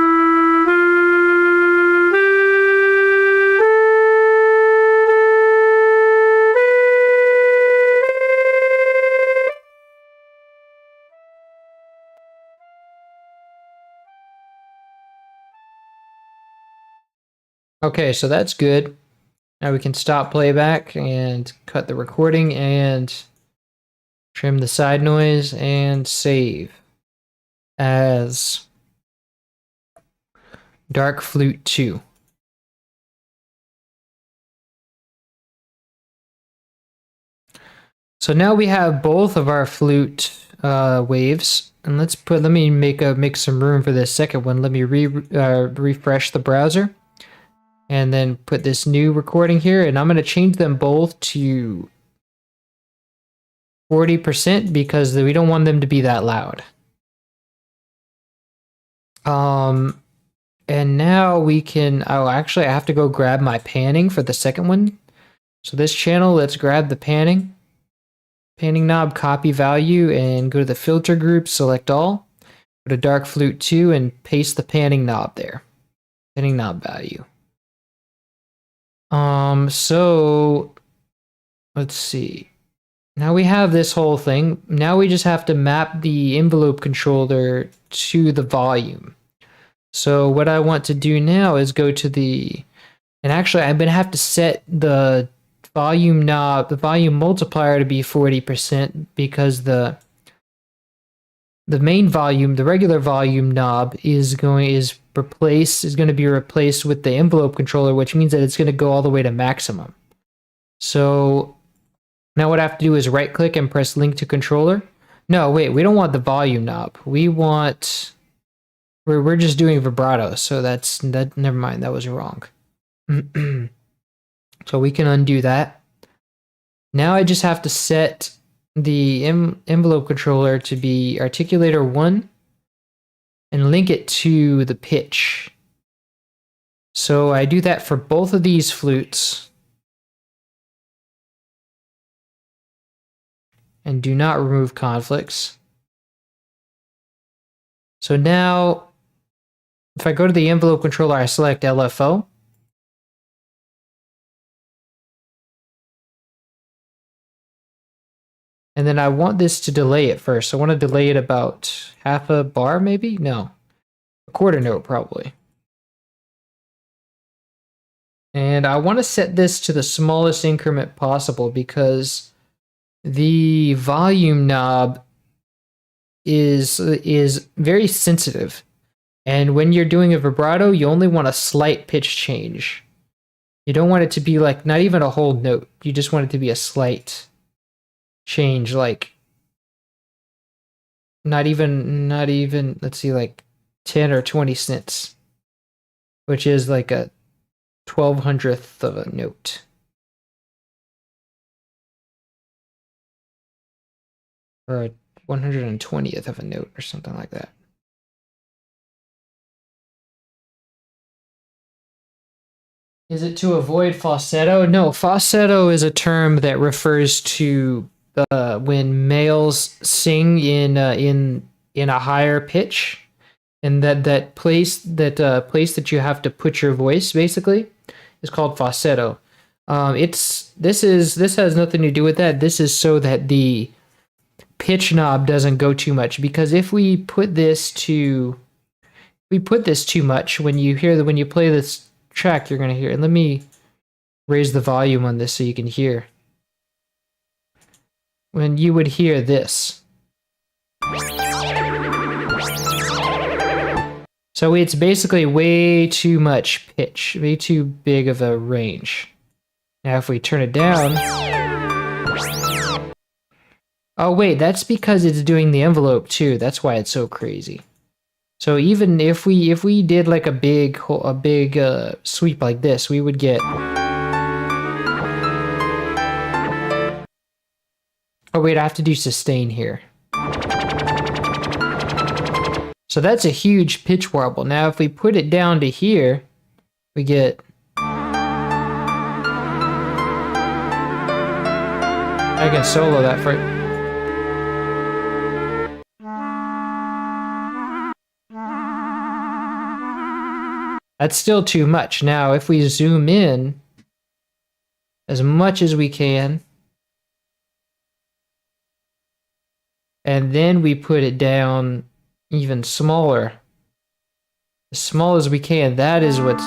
[SPEAKER 1] Okay, so that's good. Now we can stop playback and cut the recording and trim the side noise and save as Dark Flute 2. So now we have both of our flute waves, and let me make some room for this second one. Let me refresh the browser. And then put this new recording here, and I'm going to change them both to 40% because we don't want them to be that loud. And now we can, actually I have to go grab my panning for the second one. So this channel, let's grab the panning knob, copy value, and go to the filter group, select all, go to Dark Flute 2 and paste the panning knob there. Panning knob value. So let's see. Now we have this whole thing. Now we just have to map the envelope controller to the volume. So what I want to do now is go to and actually I'm going to have to set the volume knob, the volume multiplier to be 40% because the main volume, the regular volume knob is going to be replaced with the envelope controller, which means that it's going to go all the way to maximum. So now what I have to do is right click and press link to controller. No, wait, we don't want the volume knob. We're just doing vibrato. So never mind. That was wrong. So we can undo that. Now I just have to set the envelope controller to be articulator 1 and link it to the pitch. So I do that for both of these flutes. And do not remove conflicts. So now, if I go to the envelope controller, I select LFO. And then I want this to delay it first. I want to delay it about half a bar, maybe? No, a quarter note probably. And I want to set this to the smallest increment possible because the volume knob is very sensitive. And when you're doing a vibrato, you only want a slight pitch change. You don't want it to be like not even a whole note. You just want it to be a slight change, like not even let's see, like 10 or 20 cents, which is like a 1/1200th of a note. Or a 120th of a note or something like that. Is it to avoid falsetto? No, falsetto is a term that refers to when males sing in a higher pitch, and that place that you have to put your voice basically is called falsetto. This has nothing to do with that. This is so that the pitch knob doesn't go too much, because if we put this too much, when you play this track, you're gonna hear it. Let me raise the volume on this so you can hear. When you would hear this. So it's basically way too much pitch, way too big of a range. Now if we turn it down... Oh wait, that's because it's doing the envelope too. That's why it's so crazy. So even if we did like a big sweep like this, we would get... Oh wait, I have to do sustain here. So that's a huge pitch warble. Now if we put it down to here, we get... I can solo that for... That's still too much. Now if we zoom in as much as we can, and then we put it down even smaller, as small as we can, that is what's...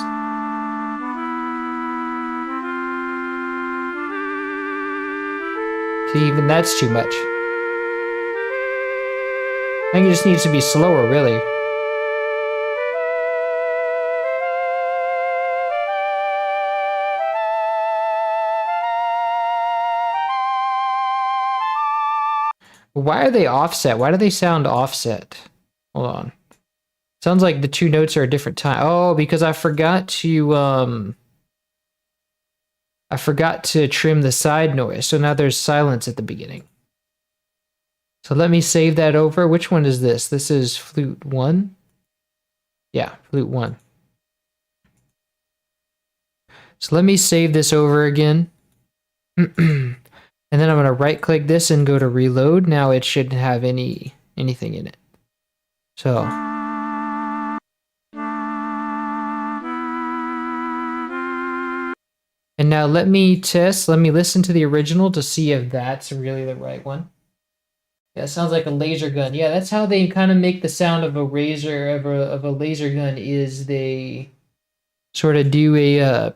[SPEAKER 1] See, even that's too much. I think it just needs to be slower, really. Why are they offset? Why do they sound offset? Hold on. Sounds like the two notes are a different time. Oh, because I forgot to trim the side noise. So now there's silence at the beginning. So let me save that over. Which one is this? This is flute 1. Yeah, flute 1. So let me save this over again. And then I'm going to right click this and go to reload. Now it shouldn't have anything in it. So. And now let me listen to the original to see if that's really the right one. Yeah, it sounds like a laser gun. Yeah, that's how they kind of make the sound of a laser gun, is they sort of do a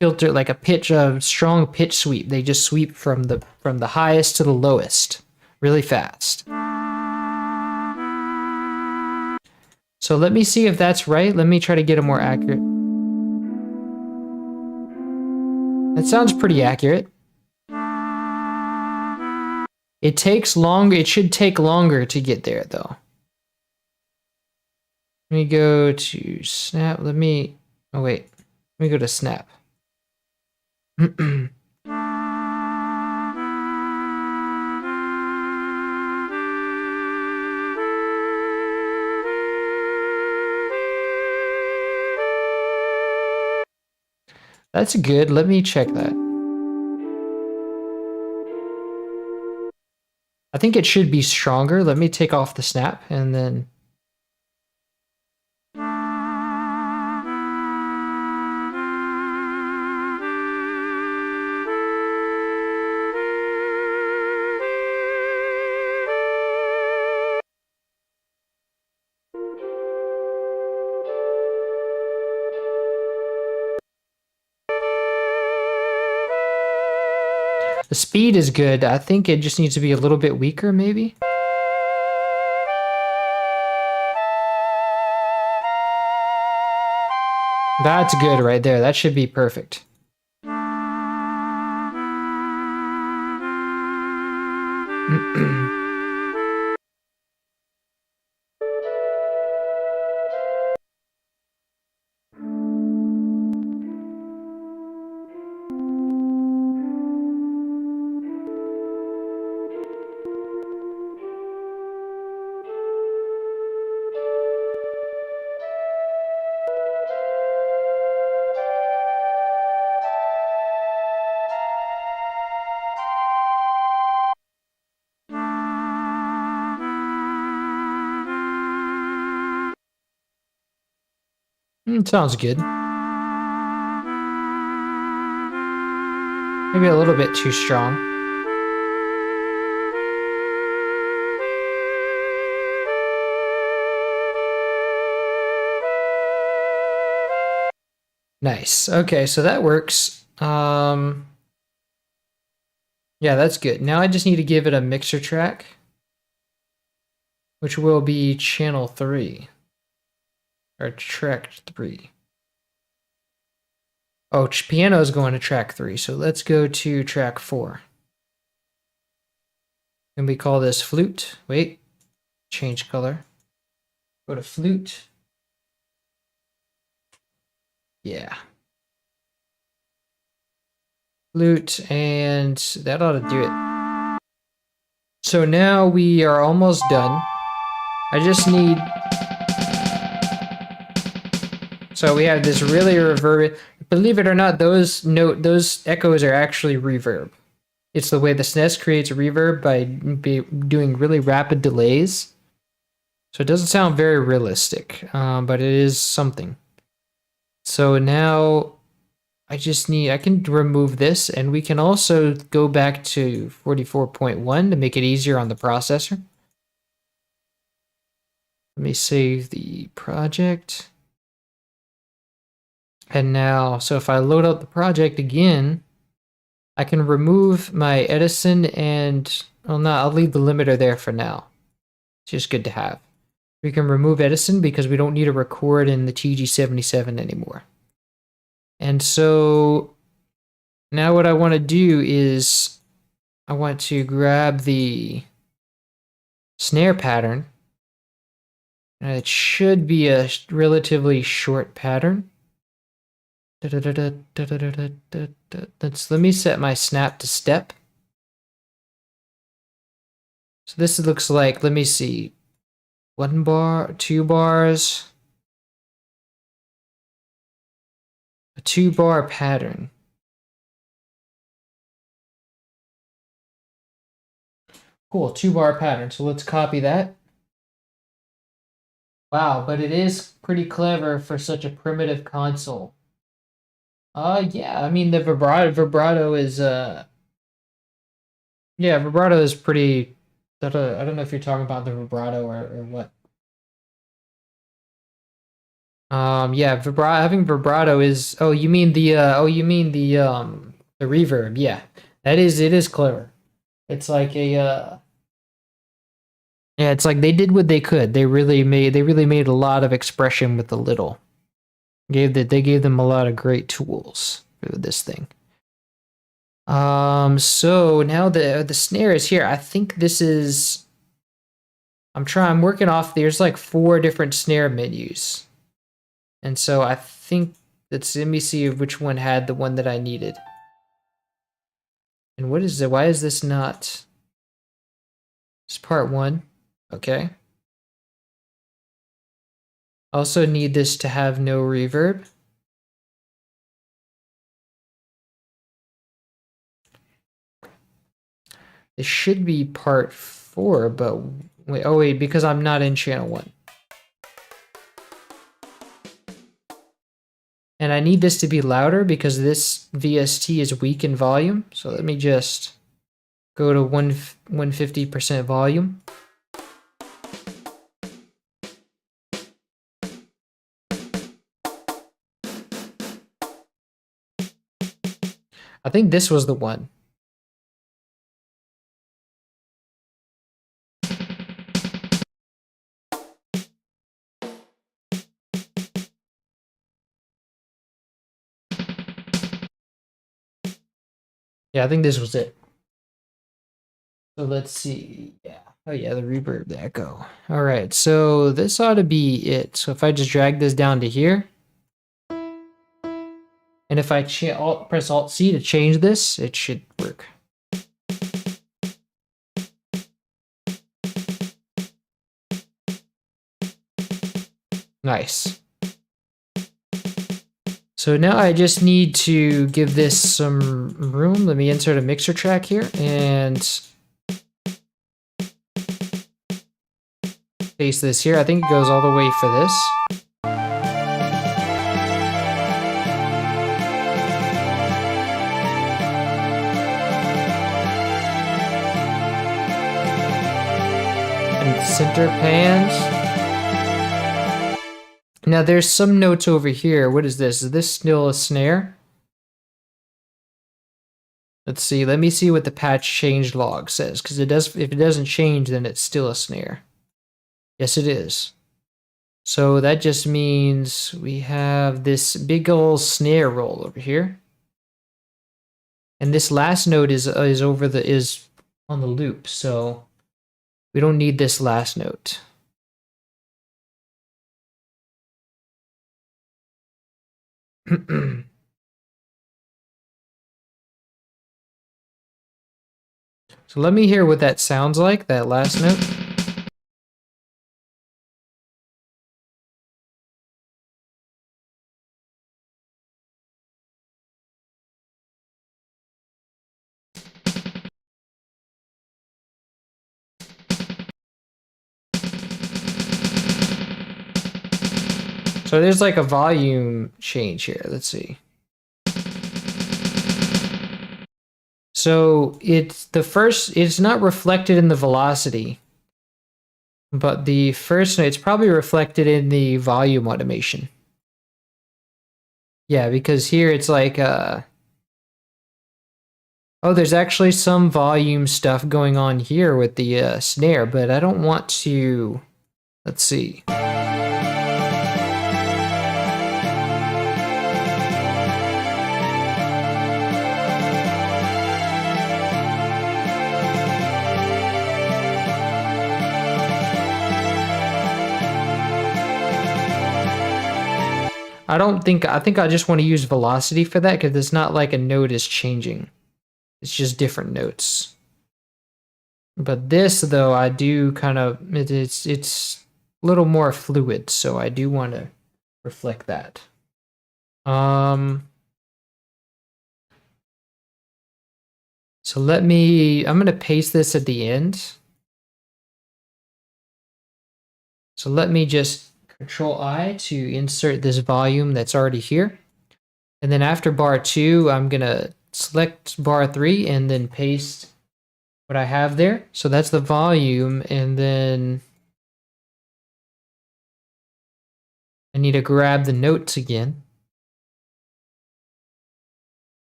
[SPEAKER 1] filter, like a strong pitch sweep. They just sweep from the highest to the lowest really fast. So let me see if that's right. Let me try to get a more accurate. That sounds pretty accurate. It takes longer. It should take longer to get there though. Let me go to snap. Oh wait. Let me go to snap. That's good. Let me check that. I think it should be stronger. Let me take off the snap and then... The speed is good. I think it just needs to be a little bit weaker, maybe. That's good right there. That should be perfect. Sounds good. Maybe a little bit too strong. Nice. Okay, so that works. Yeah, that's good. Now I just need to give it a mixer track, which will be channel 3 or track 3. Oh, piano is going to track 3, so let's go to track 4. And we call this flute. Wait, change color. Go to flute. Yeah. Flute, and that ought to do it. So now we are almost done. I just need... So we have this really reverb. Believe it or not, those echoes are actually reverb. It's the way the SNES creates reverb by doing really rapid delays. So it doesn't sound very realistic, but it is something. So now I can remove this, and we can also go back to 44.1 to make it easier on the processor. Let me save the project. And now, so if I load up the project again, I can remove my Edison and, well, no, I'll leave the limiter there for now. It's just good to have. We can remove Edison because we don't need to record in the TG77 anymore. And so now what I want to do is I want to grab the snare pattern. And it should be a relatively short pattern. Let me set my snap to step. So this looks like, let me see, 1 bar, 2 bars, a 2-bar pattern. Cool, 2-bar pattern. So let's copy that. Wow, but it is pretty clever for such a primitive console. Yeah, I mean the vibrato is yeah, vibrato is pretty. I don't know if you're talking about the vibrato or what. Yeah, having vibrato is. Oh, you mean the the reverb? Yeah, it is clever. It's like a yeah, it's like they did what they could. They really made a lot of expression with the little. They gave them a lot of great tools for this thing. So now the snare is here. I think this is. I'm working off. There's like 4 different snare menus, and so I think that's. Let me see which one had the one that I needed. And what is it? Why is this not? It's part 1. Okay. Also need this to have no reverb. This should be part 4, but wait, oh wait, because I'm not in channel 1. And I need this to be louder because this VST is weak in volume. So let me just go to 150% volume. I think this was the one. Yeah, I think this was it. So let's see. Yeah. Oh yeah, the reverb, the echo. All right, so this ought to be it. So if I just drag this down to here, and if I press Alt-C to change this, it should work. Nice. So now I just need to give this some room. Let me insert a mixer track here and paste this here. I think it goes all the way for this. And center pans. Now there's some notes over here. What is this? Is this still a snare? Let's see. Let me see what the patch change log says, because it does. If it doesn't change, then it's still a snare. Yes, it is. So that just means we have this big old snare roll over here, and this last note is on the loop. So we don't need this last note. So let me hear what that sounds like, that last note. So there's like a volume change here. Let's see. So it's not reflected in the velocity, but the first note, it's probably reflected in the volume automation. Yeah, because here it's like, oh, there's actually some volume stuff going on here with the snare, but I don't want to, let's see. I think I just want to use velocity for that, because it's not like a note is changing. It's just different notes. But this, though, I do kind of, it's a little more fluid, so I do want to reflect that. So I'm going to paste this at the end. So let me just Control I to insert this volume that's already here. And then after bar 2, I'm going to select bar 3 and then paste what I have there. So that's the volume, and then I need to grab the notes again.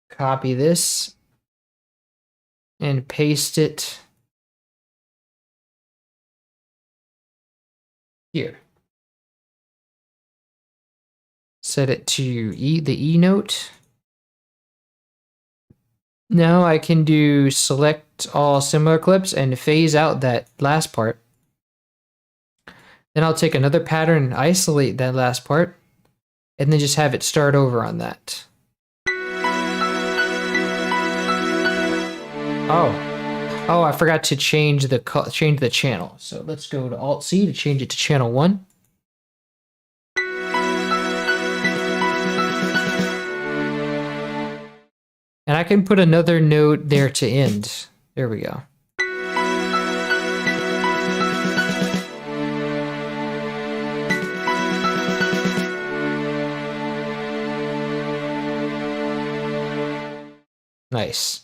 [SPEAKER 1] Copy this and paste it here. Set it to the E note. Now I can do select all similar clips and phase out that last part. Then I'll take another pattern and isolate that last part, and then just have it start over on that. Oh, I forgot to change the channel. So let's go to Alt C to change it to channel 1. And I can put another note there to end. There we go. Nice.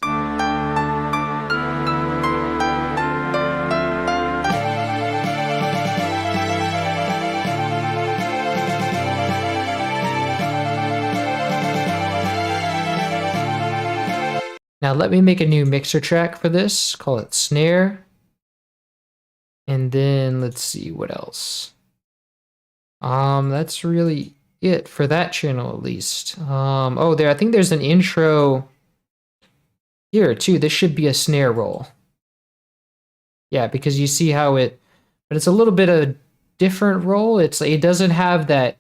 [SPEAKER 1] Now let me make a new mixer track for this, call it snare. And then let's see what else. That's really it for that channel at least. I think there's an intro here too. This should be a snare roll. Yeah, because you see how but it's a little bit of a different roll. It doesn't have that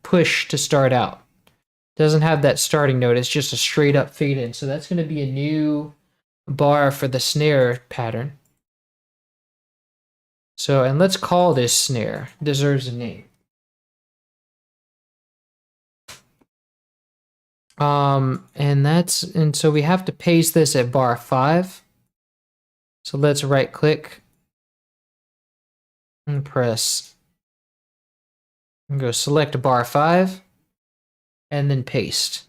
[SPEAKER 1] push to start out. Doesn't have that starting note. It's just a straight up fade in. So that's going to be a new bar for the snare pattern. So, and let's call this snare. It deserves a name. And so we have to paste this at bar 5. So let's right click and press and go select bar 5 and then paste.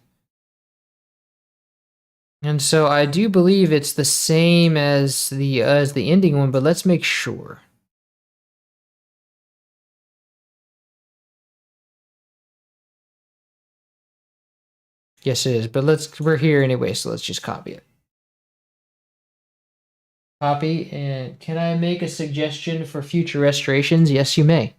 [SPEAKER 1] And so I do believe it's the same as the ending one, but let's make sure. Yes, it is. But we're here anyway, so let's just copy it. Copy, and can I make a suggestion for future restorations? Yes, you may.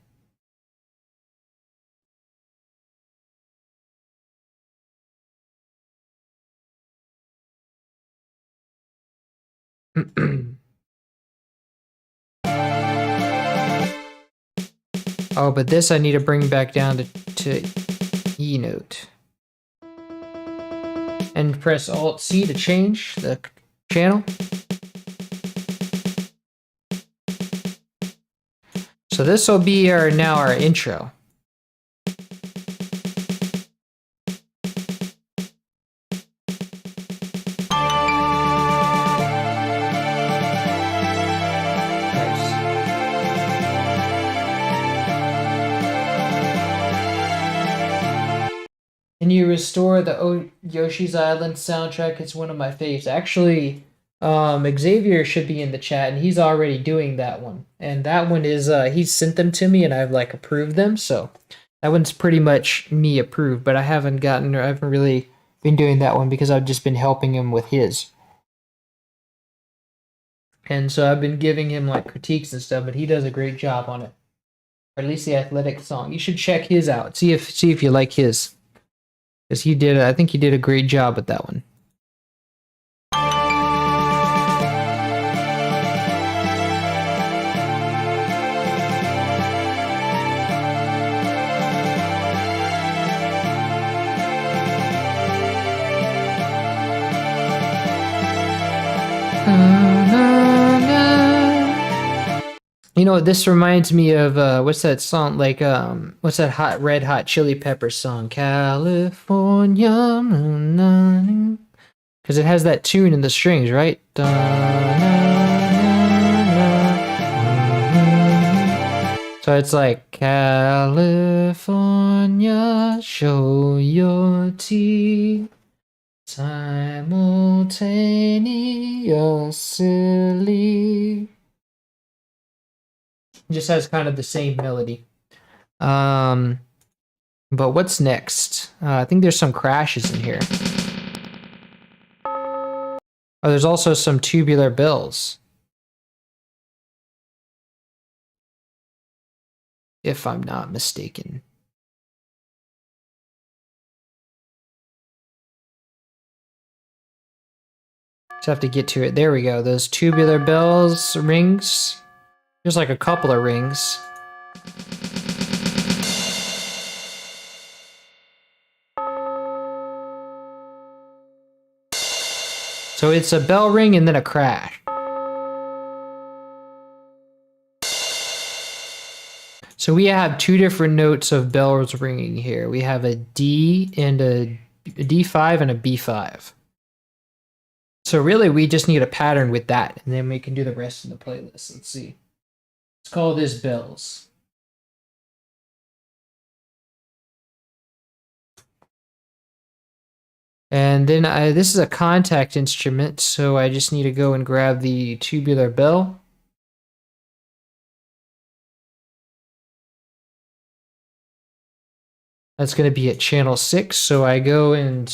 [SPEAKER 1] Oh, but this I need to bring back down to E note. And press Alt C to change the channel. So this will be now our intro. Can you restore the Yoshi's Island soundtrack? It's one of my faves. Actually, Xavier should be in the chat, and he's already doing that one. And that one is he's sent them to me, and I've like approved them. So that one's pretty much me approved. But I haven't really been doing that one because I've just been helping him with his. And so I've been giving him like critiques and stuff, but he does a great job on it. Or at least the athletic song. You should check his out. See if you like his. Because I think he did a great job with that one. You know, this reminds me of what's that song? Like what's that Red Hot Chili Peppers song? California, because it has that tune in the strings, right? So it's like California, show your teeth simultaneously. It just has kind of the same melody. But what's next? I think there's some crashes in here. Oh, there's also some tubular bells. If I'm not mistaken. Just have to get to it. There we go. Those tubular bells, rings. There's like a couple of rings. So it's a bell ring and then a crash. So we have two different notes of bells ringing here. We have a D and a D5 and a B5. So really we just need a pattern with that, and then we can do the rest of the playlist. Let's see. Let's call this bells. And then this is a contact instrument, so I just need to go and grab the tubular bell. That's going to be at channel 6, so I go and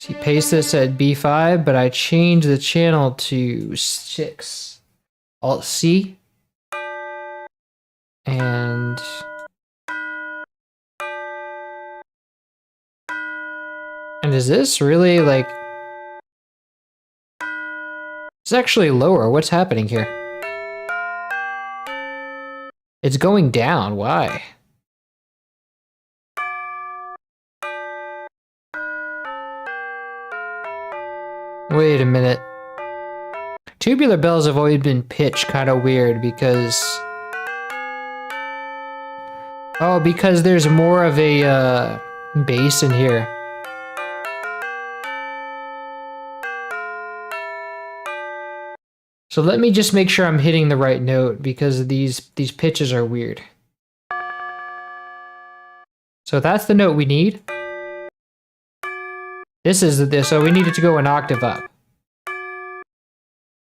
[SPEAKER 1] paste this at B5, but I change the channel to 6. Alt C. And is this really like... It's actually lower. What's happening here? It's going down. Why? Wait a minute. Tubular bells have always been pitched kind of weird because... Oh, because there's more of a bass in here. So let me just make sure I'm hitting the right note because these pitches are weird. So that's the note we need. This is so we need it to go an octave up.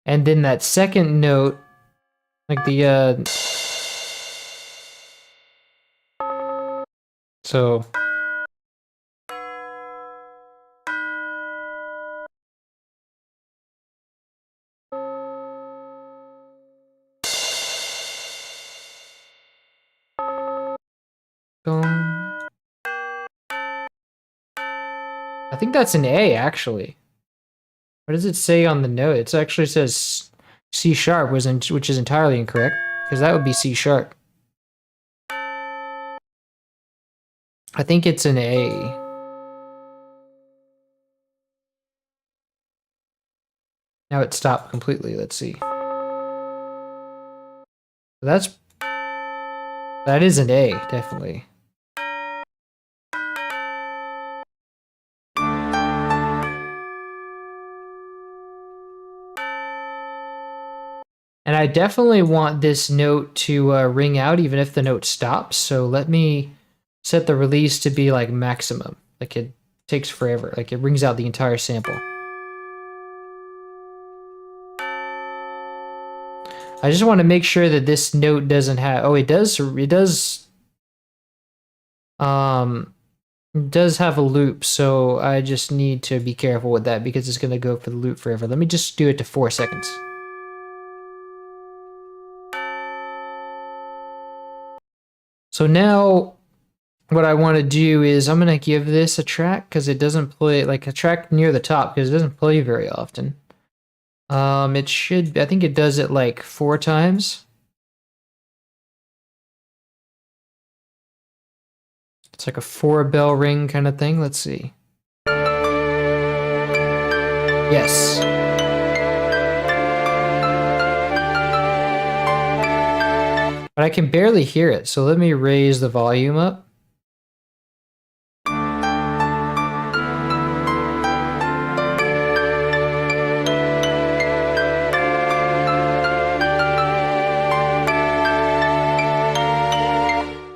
[SPEAKER 1] And then that second note, like the so I think that's an A, actually. What does it say on the note? It actually says C sharp, which is entirely incorrect, because that would be C sharp. I think it's an A. Now it stopped completely. Let's see. That is an A, definitely. And I definitely want this note to ring out even if the note stops. So let me set the release to be like maximum. Like it takes forever. Like it rings out the entire sample. I just want to make sure that this note doesn't have, oh, it does have a loop, so I just need to be careful with that because it's going to go for the loop forever. Let me just do it to 4 seconds. So now what I want to do is I'm going to give this a track because it doesn't play, like a track near the top because it doesn't play very often. It should, I think it does it like 4 times. It's like a 4-bell ring kind of thing. Let's see. Yes. But I can barely hear it, so let me raise the volume up.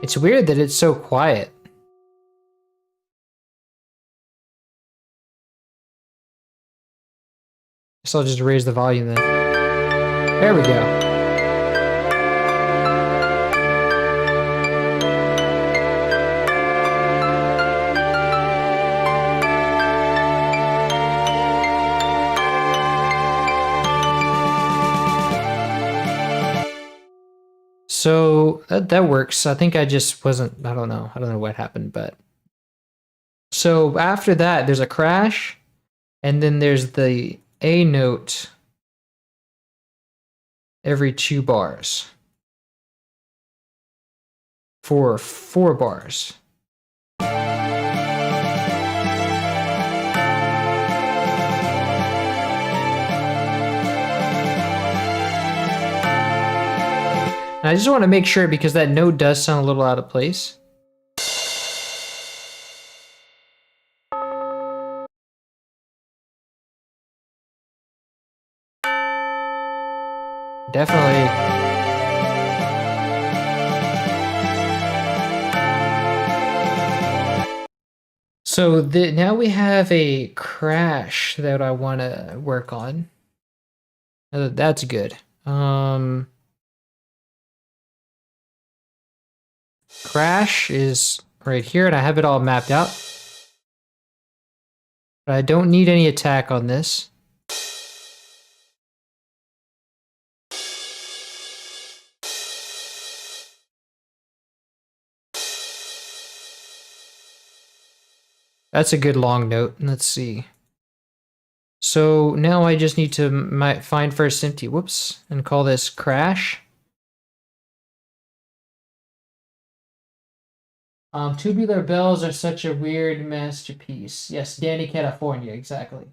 [SPEAKER 1] It's weird that it's so quiet. So I'll just raise the volume then. There we go. So that works. I think I just wasn't, I don't know what happened, but. So after that, there's a crash, and then there's the A note every 2 bars for 4 bars. And I just want to make sure because that note does sound a little out of place. Definitely. So now we have a crash that I want to work on. That's good. Crash is right here, and I have it all mapped out. But I don't need any attack on this. That's a good long note. Let's see. So now I just need to find first empty, whoops, and call this crash. Tubular bells are such a weird masterpiece. Yes, Danny California, exactly.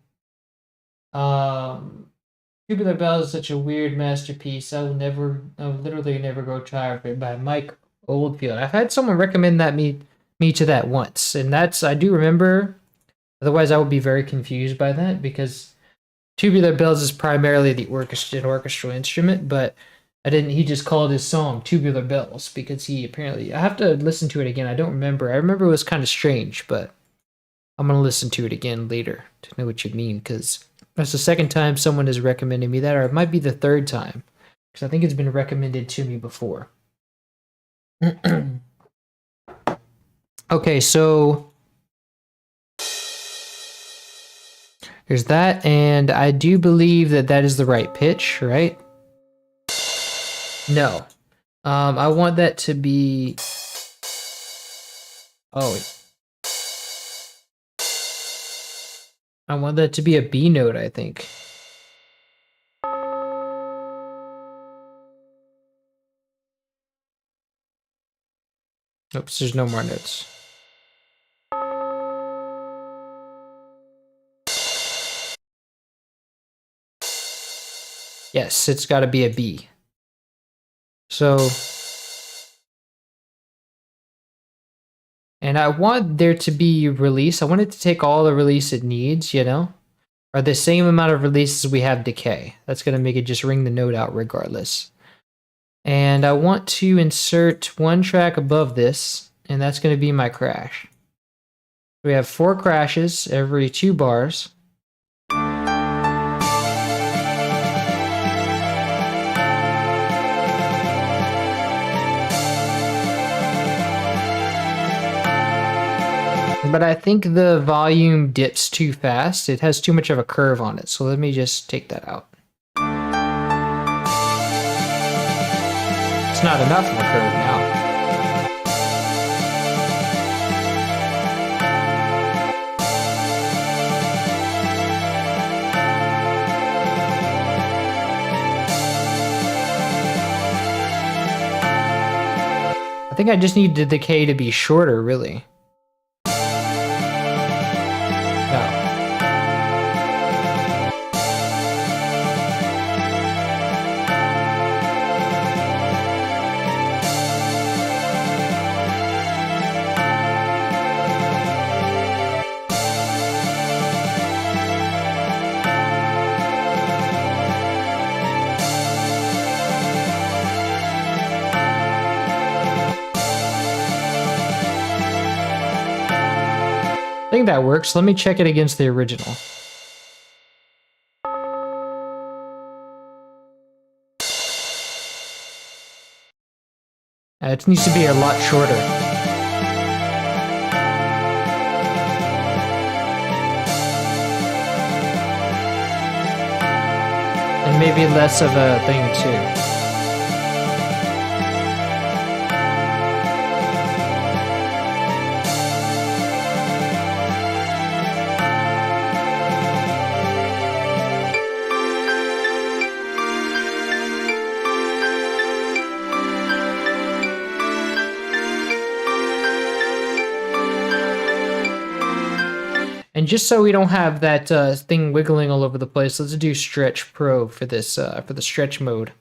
[SPEAKER 1] Tubular bells is such a weird masterpiece. I will literally never grow tired of it by Mike Oldfield. I've had someone recommend me to that once, and I do remember. Otherwise, I would be very confused by that because tubular bells is primarily an orchestral instrument, but he just called his song Tubular Bells because I have to listen to it again. I don't remember. I remember it was kind of strange, but I'm going to listen to it again later to know what you mean because that's the second time someone has recommended me that, or it might be the third time because I think it's been recommended to me before. Okay, so there's that, and I do believe that is the right pitch, right? No. I want that to be... Oh. I want that to be a B note, I think. Oops, there's no more notes. Yes, it's got to be a B. So, and I want there to be release. I want it to take all the release it needs, you know? Or the same amount of releases we have decay. That's going to make it just ring the note out regardless. And I want to insert one track above this, and that's going to be my crash. We have 4 crashes every 2 bars. But I think the volume dips too fast. It has too much of a curve on it. So let me just take that out. It's not enough of a curve now. I think I just need the decay to be shorter, really. I think that works. Let me check it against the original. It needs to be a lot shorter. And maybe less of a thing too. And just so we don't have that thing wiggling all over the place, let's do Stretch Pro for this for the stretch mode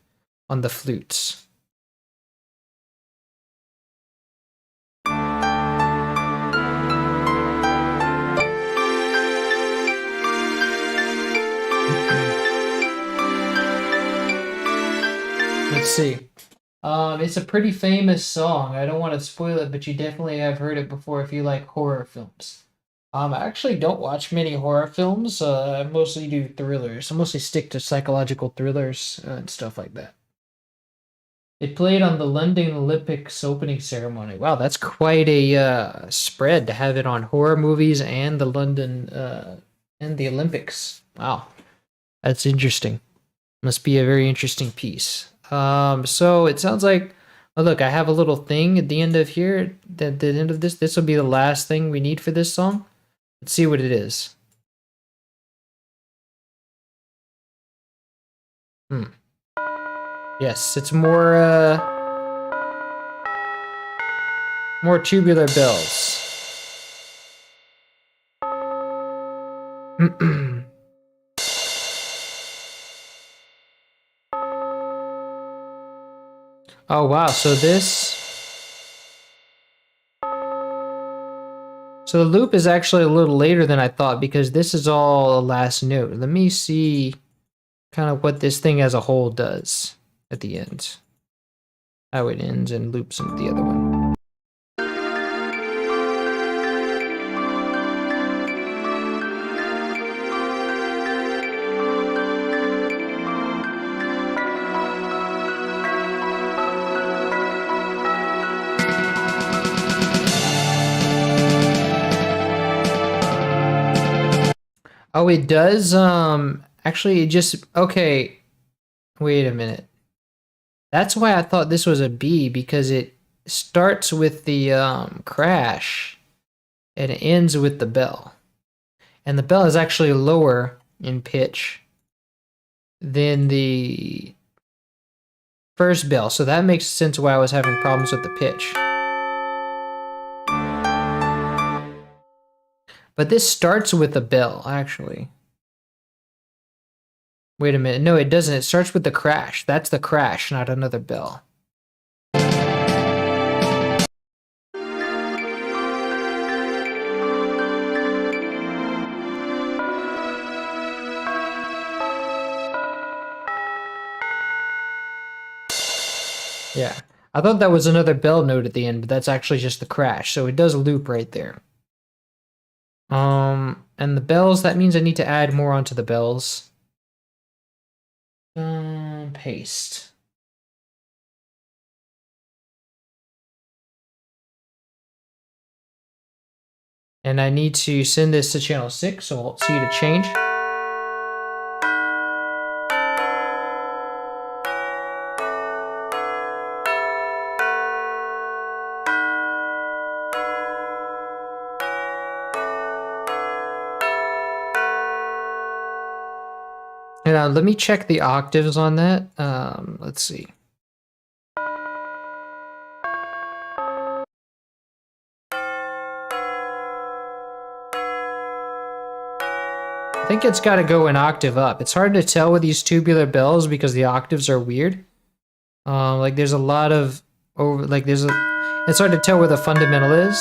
[SPEAKER 1] on the flutes. Let's see. It's a pretty famous song. I don't want to spoil it, but you definitely have heard it before if you like horror films. I actually don't watch many horror films. I mostly do thrillers. I mostly stick to psychological thrillers and stuff like that. It played on the London Olympics opening ceremony. Wow, that's quite a spread to have it on horror movies and the London and the Olympics. Wow, that's interesting. Must be a very interesting piece. So it sounds like, oh look, I have a little thing at the end of here. At the end of this, this will be the last thing we need for this song. Let's see what it is. Yes, it's more tubular bells. Oh wow, so the loop is actually a little later than I thought because this is all a last note. Let me see kind of what this thing as a whole does at the end. How it ends and loops into the other one. Oh, it does, actually it just, okay, wait a minute. That's why I thought this was a B, because it starts with the crash and it ends with the bell. And the bell is actually lower in pitch than the first bell. So that makes sense why I was having problems with the pitch. But this starts with a bell, actually. Wait a minute. No, it doesn't. It starts with the crash. That's the crash, not another bell. Yeah. I thought that was another bell note at the end, but that's actually just the crash. So it does loop right there. And the bells, that means I need to add more onto the bells. Paste. And I need to send this to channel 6, so I'll see you to change. And let me check the octaves on that. Let's see. I think it's got to go an octave up. It's hard to tell with these tubular bells because the octaves are weird. Like there's a lot of it's hard to tell where the fundamental is.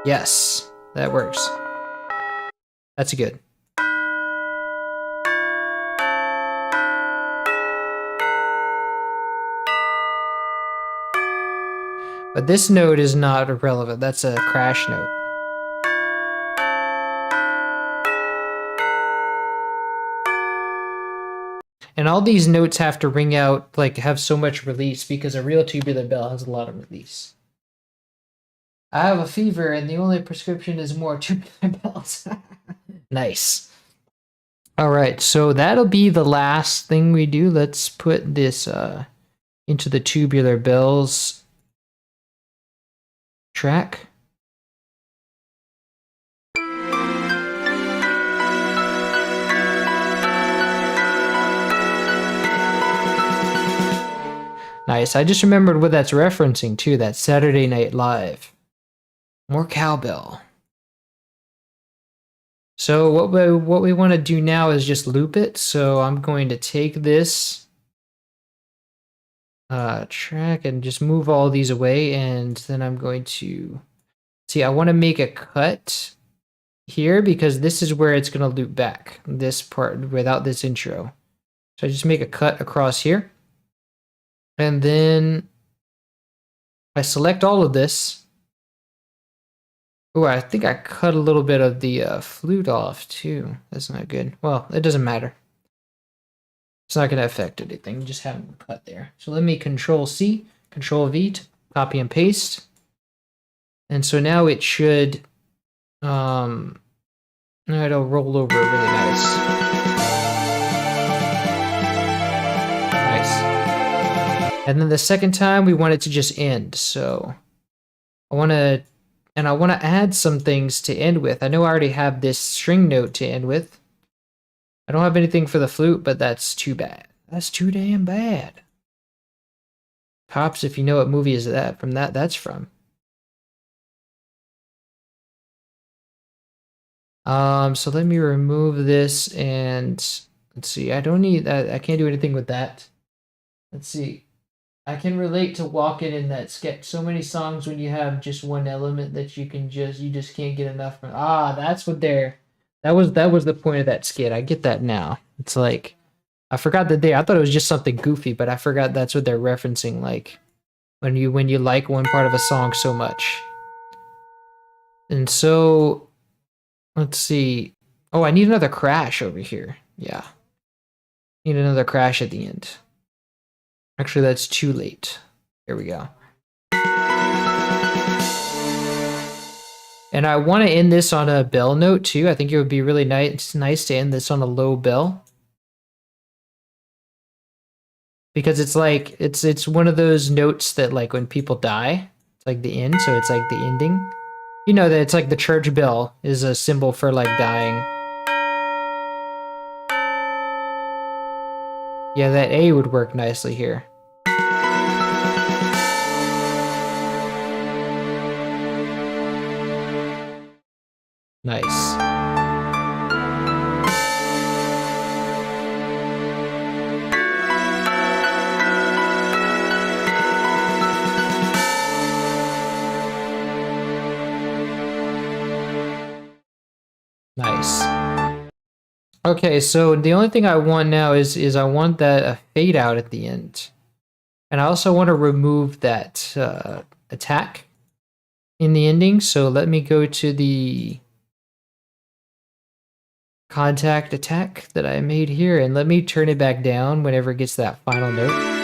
[SPEAKER 1] Yes, that works. That's good. But this note is not irrelevant. That's a crash note. And all these notes have to ring out, like have so much release because a real tubular bell has a lot of release. I have a fever and the only prescription is more tubular bells. Nice. All right, so that'll be the last thing we do. Let's put this into the tubular bells track. Nice. I just remembered what that's referencing too. That Saturday Night Live. More cowbell. So what we want to do now is just loop it. So I'm going to take this track and just move all these away, and then I'm going to see. I want to make a cut here because this is where it's going to loop back. This part without this intro. So I just make a cut across here, and then I select all of this. Oh, I think I cut a little bit of the flute off too. That's not good. Well, it doesn't matter. It's not going to affect anything. Just have them cut there. So let me Control C, Control V, to copy and paste. And so now it should, it'll roll over really nice. Nice. And then the second time we want it to just end. So I want to add some things to end with. I know I already have this string note to end with. I don't have anything for the flute, but that's too bad. That's too damn bad. Pops, if you know what movie is that's from. So let me remove this and let's see. I don't need that. I can't do anything with that. Let's see. I can relate to Walkin' in that sketch. So many songs when you have just one element that you just can't get enough from. That's what that was the point of that skit. I get that now. It's like I forgot that I thought it was just something goofy, but I forgot that's what they're referencing, like when you like one part of a song so much. And so let's see. Oh, I need another crash over here. Yeah. Need another crash at the end. Actually, that's too late. Here we go. And I want to end this on a bell note too. I think it would be really nice to end this on a low bell. Because it's like, it's one of those notes that like when people die, it's like the end, so it's like the ending. You know that it's like the church bell is a symbol for like dying. Yeah, that A would work nicely here. Nice. Nice. Okay, so the only thing I want now is I want that fade out at the end. And I also want to remove that attack in the ending. So let me go to the contact attack that I made here, and let me turn it back down whenever it gets that final note.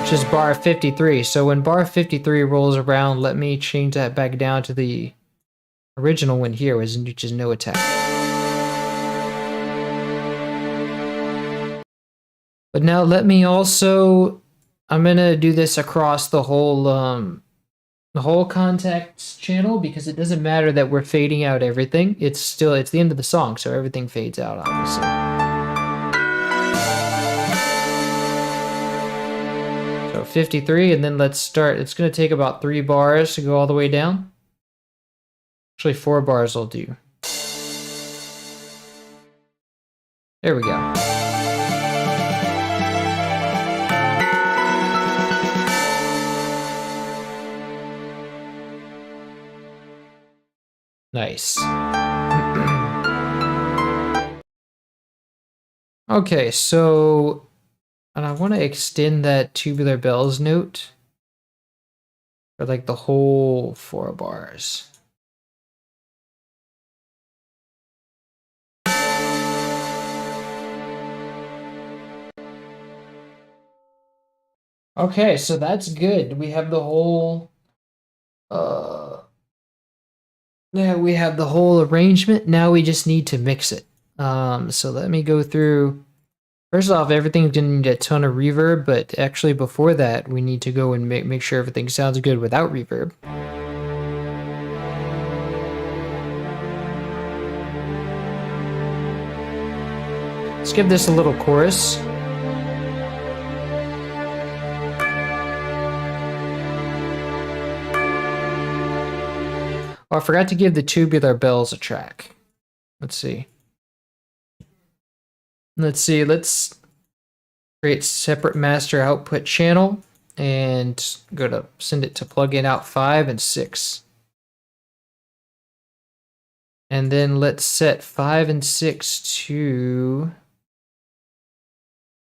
[SPEAKER 1] Which is bar 53. So when bar 53 rolls around, let me change that back down to the original one here, which is no attack. But now let me also, I'm gonna do this across the whole contact channel, because it doesn't matter that we're fading out everything. It's the end of the song, so everything fades out, obviously. So 53, and then let's start. It's gonna take about 3 bars to go all the way down. Actually, 4 bars will do. There we go. Nice. Okay, so, and I want to extend that tubular bells note for like the whole 4 bars. Okay, so that's good. We have the whole yeah, we have the whole arrangement. Now we just need to mix it. So let me go through. First off, everything's gonna need a ton of reverb, but actually before that, we need to go and make sure everything sounds good without reverb. Let's give this a little chorus. Oh, I forgot to give the tubular bells a track. Let's see. Let's create separate master output channel and go to send it to plugin out 5 and 6. And then let's set 5 and 6 to,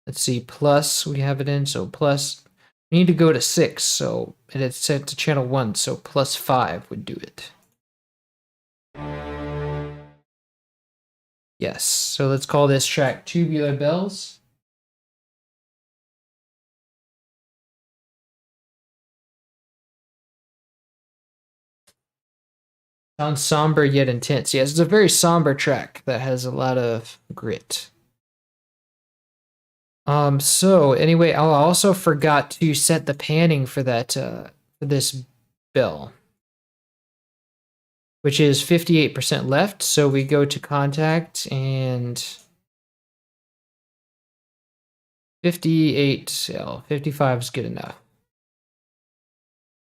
[SPEAKER 1] let's see, plus, we have it in, so plus, we need to go to 6, so, and it's set to channel 1, so plus 5 would do it. Yes, so let's call this track Tubular Bells. Sounds somber yet intense. Yes, it's a very somber track that has a lot of grit. So anyway, I also forgot to set the panning for that for this bell, which is 58% left. So we go to contact and 58, 55 is good enough.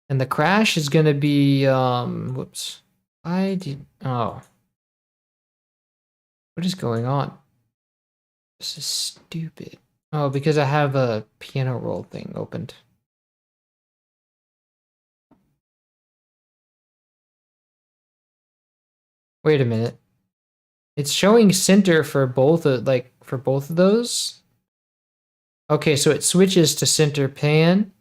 [SPEAKER 1] And the crash is gonna be whoops. Oh. What is going on? This is stupid. Oh, because I have a piano roll thing opened. Wait a minute. It's showing center for both of those. Okay, so it switches to center pan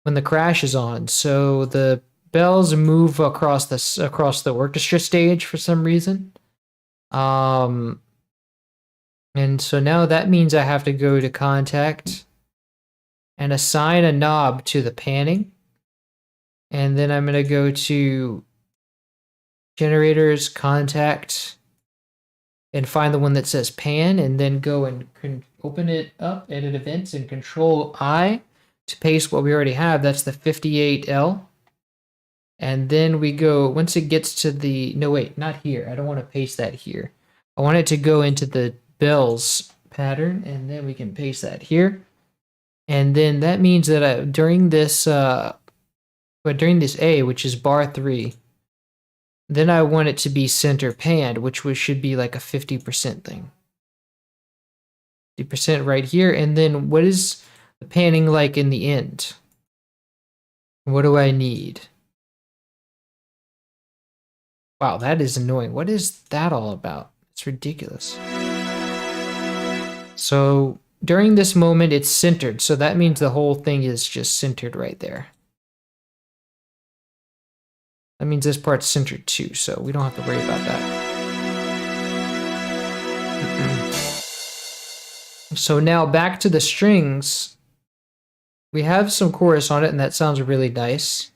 [SPEAKER 1] when the crash is on. So the bells move across the orchestra stage for some reason. And so now that means I have to go to contact and assign a knob to the panning. And then I'm going to go to generators, contact, and find the one that says pan, and then go and open it up, edit events, and Control I to paste what we already have. That's the 58L. And then we go, once it gets to the, no wait, not here. I don't want to paste that here. I want it to go into the bells pattern, and then we can paste that here. And then that means that during this A, which is bar 3, then I want it to be center panned, which should be like a 50% thing. 50% right here. And then what is the panning like in the end? What do I need? Wow, that is annoying. What is that all about? It's ridiculous. So during this moment, it's centered. So that means the whole thing is just centered right there. That means this part's centered too, so we don't have to worry about that. So now back to the strings. We have some chorus on it, and that sounds really nice.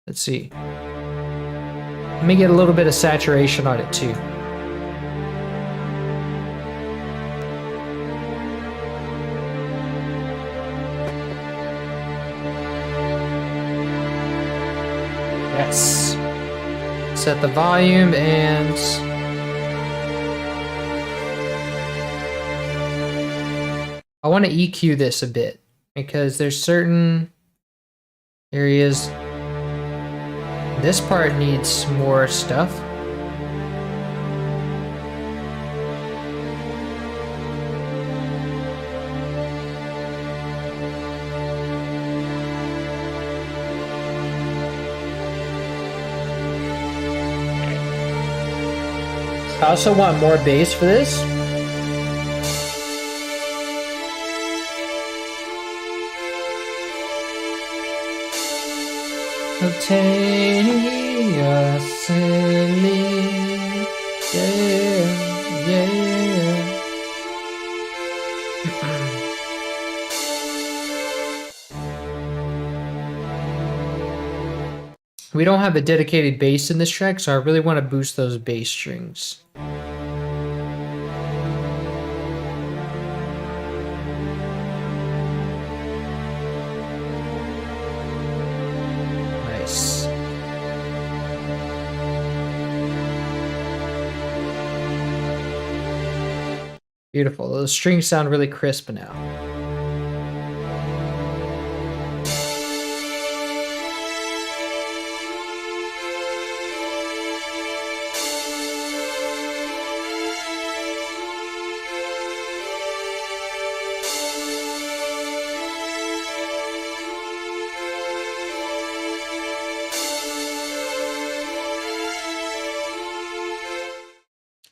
[SPEAKER 1] Let's see. Let me get a little bit of saturation on it too. Yes. Set the volume and I want to EQ this a bit because there's certain areas. This part needs more stuff. I also want more bass for this. We don't have a dedicated bass in this track, so I really want to boost those bass strings. Nice. Beautiful. Those strings sound really crisp now.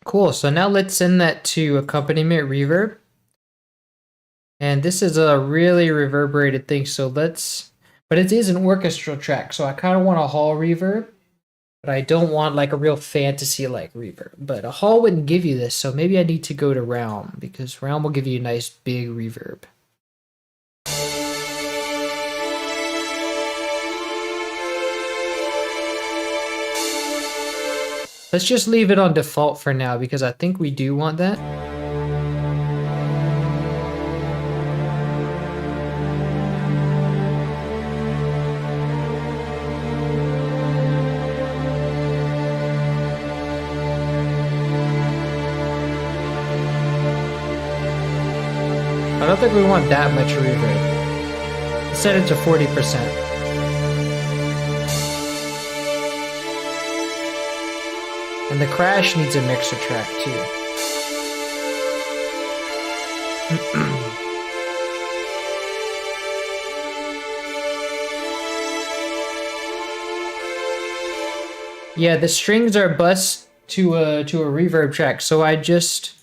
[SPEAKER 1] Cool, so now let's send that to accompaniment reverb. And this is a really reverberated thing, so let's, but it is an orchestral track, so I kind of want a hall reverb, but I don't want like a real fantasy-like reverb. But a hall wouldn't give you this, so maybe I need to go to Realm, because Realm will give you a nice big reverb. Let's just leave it on default for now because I think we do want that. I don't think we want that much reverb. Let's set it to 40%. And the crash needs a mixer track too. Yeah, the strings are bused to a reverb track, so I just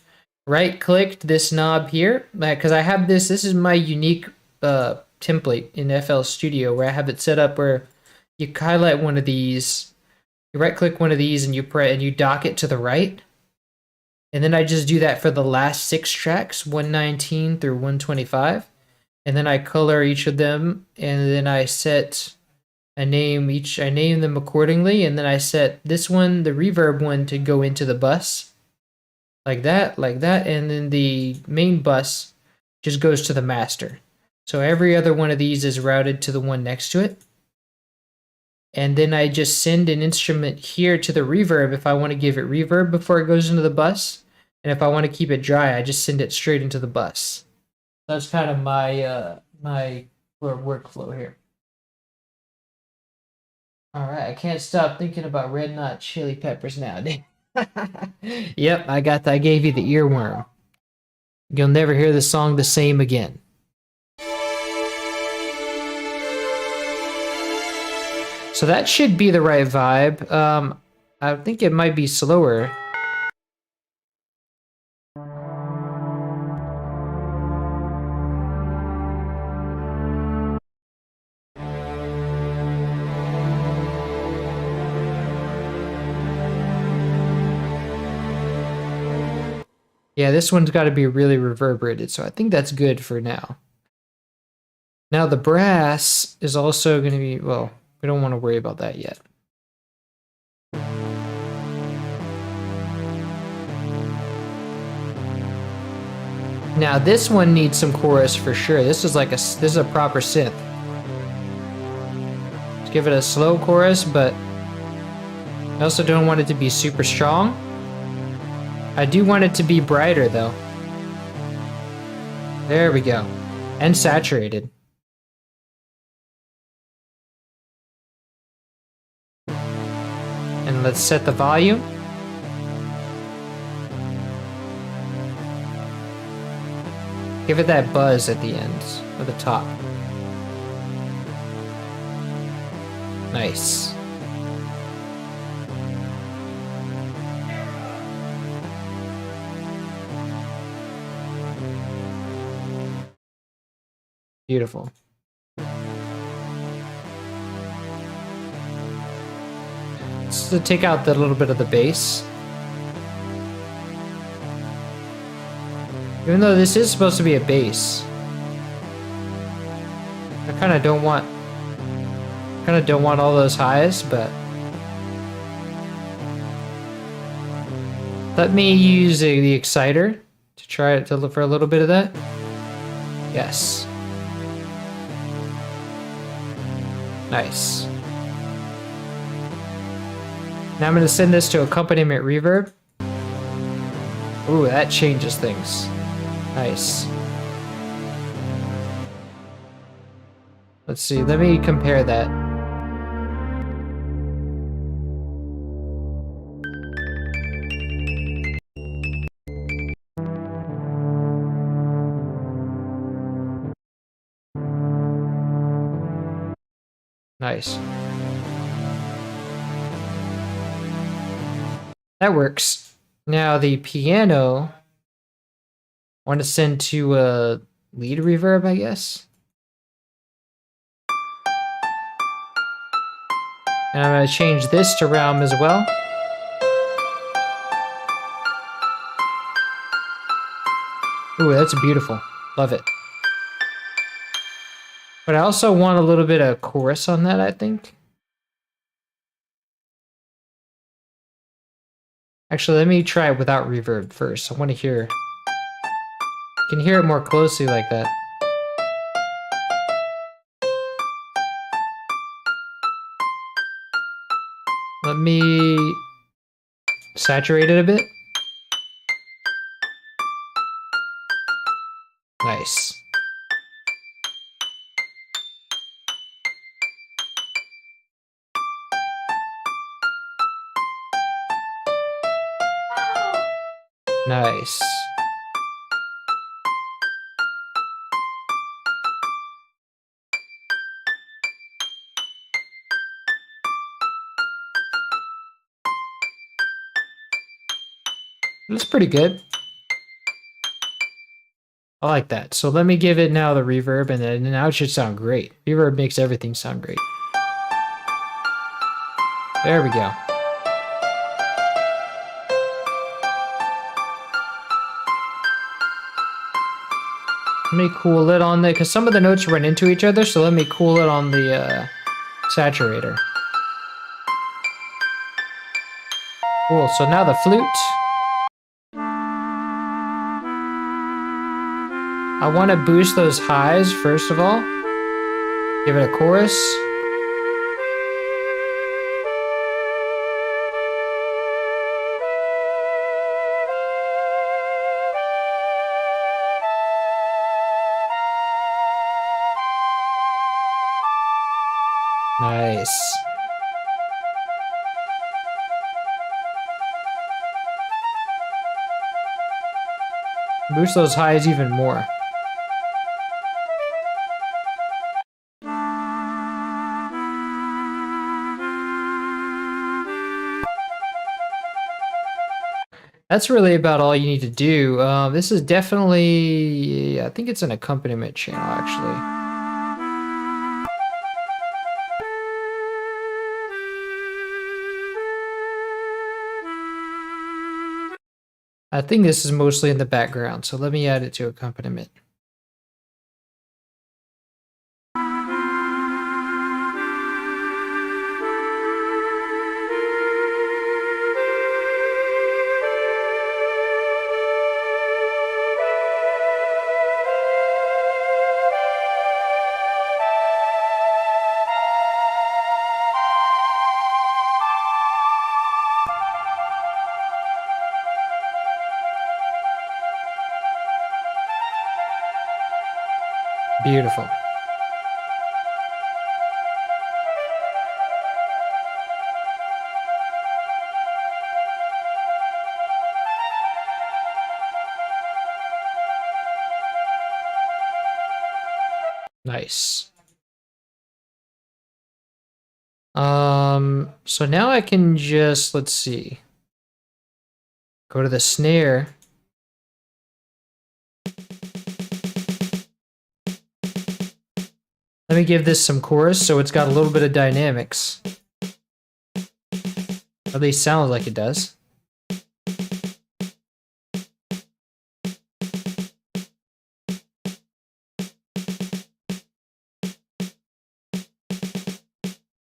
[SPEAKER 1] right-clicked this knob here because I have this. This is my unique template in FL Studio where I have it set up where you highlight one of these. You right-click one of these and you dock it to the right. And then I just do that for the last 6 tracks, 119 through 125. And then I color each of them, and then I set a name each. I name them accordingly, and then I set this one, the reverb one, to go into the bus. Like that, and then the main bus, just goes to the master. So every other one of these is routed to the one next to it. And then I just send an instrument here to the reverb if I want to give it reverb before it goes into the bus. And if I want to keep it dry, I just send it straight into the bus. That's kind of my my workflow here. All right, I can't stop thinking about Red Hot Chili Peppers now. Yep, I gave you the earworm. You'll never hear the song the same again. So that should be the right vibe. I think it might be slower. Yeah, this one's got to be really reverberated, so I think that's good for now. Now the brass is also going to be, well, we don't want to worry about that yet. Now this one needs some chorus for sure. This is a proper synth. Let's give it a slow chorus, but I also don't want it to be super strong. I do want it to be brighter though. There we go. And saturated. And let's set the volume. Give it that buzz at the end, or the top. Nice. Beautiful. Just to take out the little bit of the bass. Even though this is supposed to be a bass, I kind of don't want all those highs, but let me use the exciter to try it to look for a little bit of that. Yes. Nice. Now I'm going to send this to accompaniment reverb. Ooh, that changes things. Nice. Let's see, let me compare that. Nice. That works. Now the piano, I want to send to a lead reverb, I guess. And I'm going to change this to realm as well. Ooh, that's beautiful. Love it. But I also want a little bit of chorus on that, I think. Actually, let me try it without reverb first. I want to hear... You can hear it more closely like that. Let me saturate it a bit. Nice. Nice. That's pretty good. I like that. So let me give it now the reverb, and then now it should sound great. Reverb makes everything sound great. There we go. Let me cool it on the, because some of the notes run into each other, so let me cool it on the saturator. Cool, so now the flute. I want to boost those highs first of all. Give it a chorus. Nice. Boost those highs even more. That's really about all you need to do. This is definitely, I think it's an accompaniment channel actually. I think this is mostly in the background, so let me add it to accompaniment. Beautiful. Nice. So now I can just, let's see, go to the snare. Let me give this some chorus so it's got a little bit of dynamics. At least sounds like it does.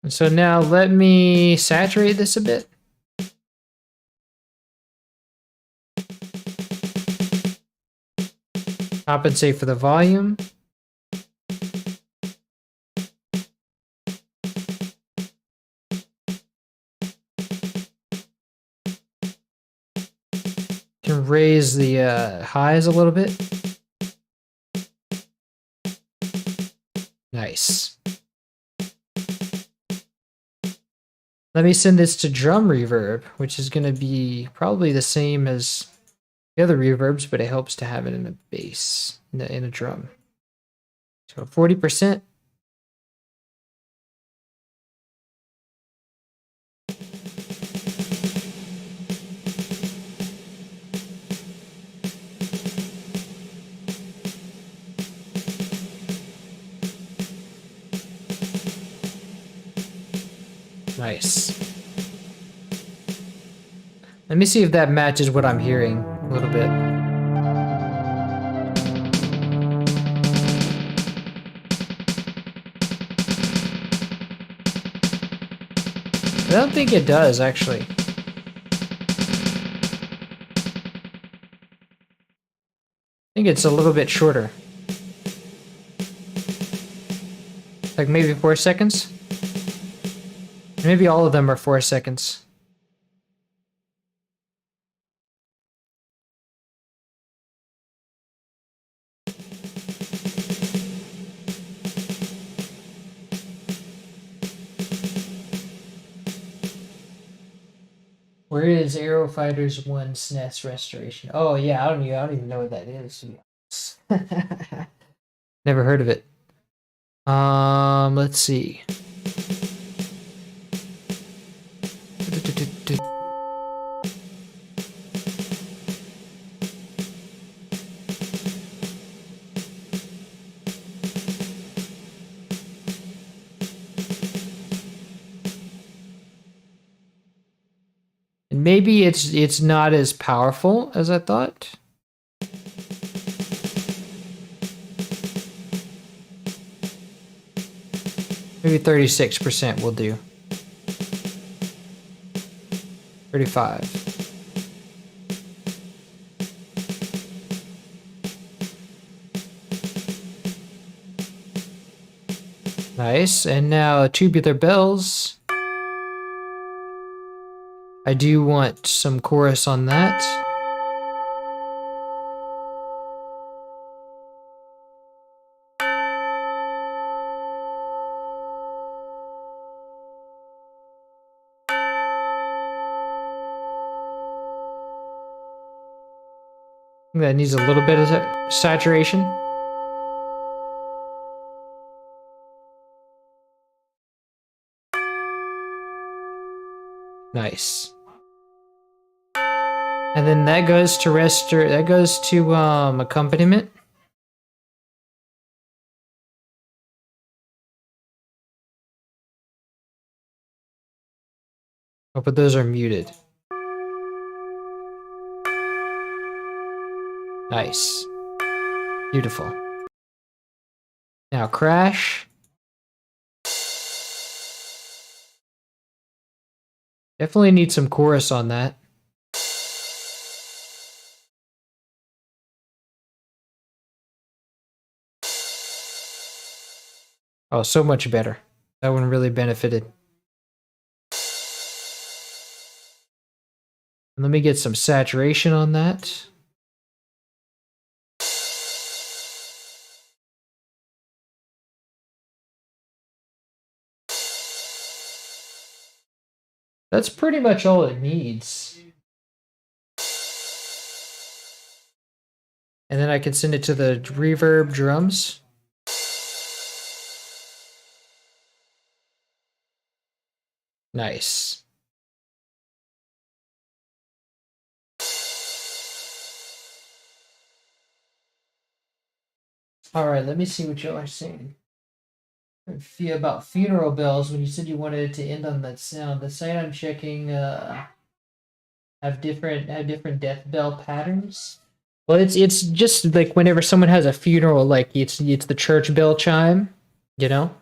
[SPEAKER 1] And so now let me saturate this a bit. Compensate for the volume. Can raise the highs a little bit. Nice. Let me send this to drum reverb, which is going to be probably the same as the other reverbs, but it helps to have it in a bass, in a drum. So 40%. Nice. Let me see if that matches what I'm hearing a little bit. I don't think it does, actually. I think it's a little bit shorter. Like maybe 4 seconds? Maybe all of them are 4 seconds. Where is Aero Fighters 1 SNES restoration? Oh yeah, I don't even know what that is. Never heard of it. Let's see. And maybe it's not as powerful as I thought. Maybe 36% will do. 35. Nice. And now tubular bells. I do want some chorus on that. That needs a little bit of saturation. Nice. And then that goes to accompaniment. Oh, but those are muted. Nice. Beautiful. Now crash. Definitely need some chorus on that. Oh, so much better. That one really benefited. Let me get some saturation on that. That's pretty much all it needs. And then I can send it to the reverb drums. Nice. All right, let me see what y'all are saying. About funeral bells, when you said you wanted it to end on that sound, the site I'm checking have different death bell patterns. Well, it's just like whenever someone has a funeral, like it's the church bell chime, you know,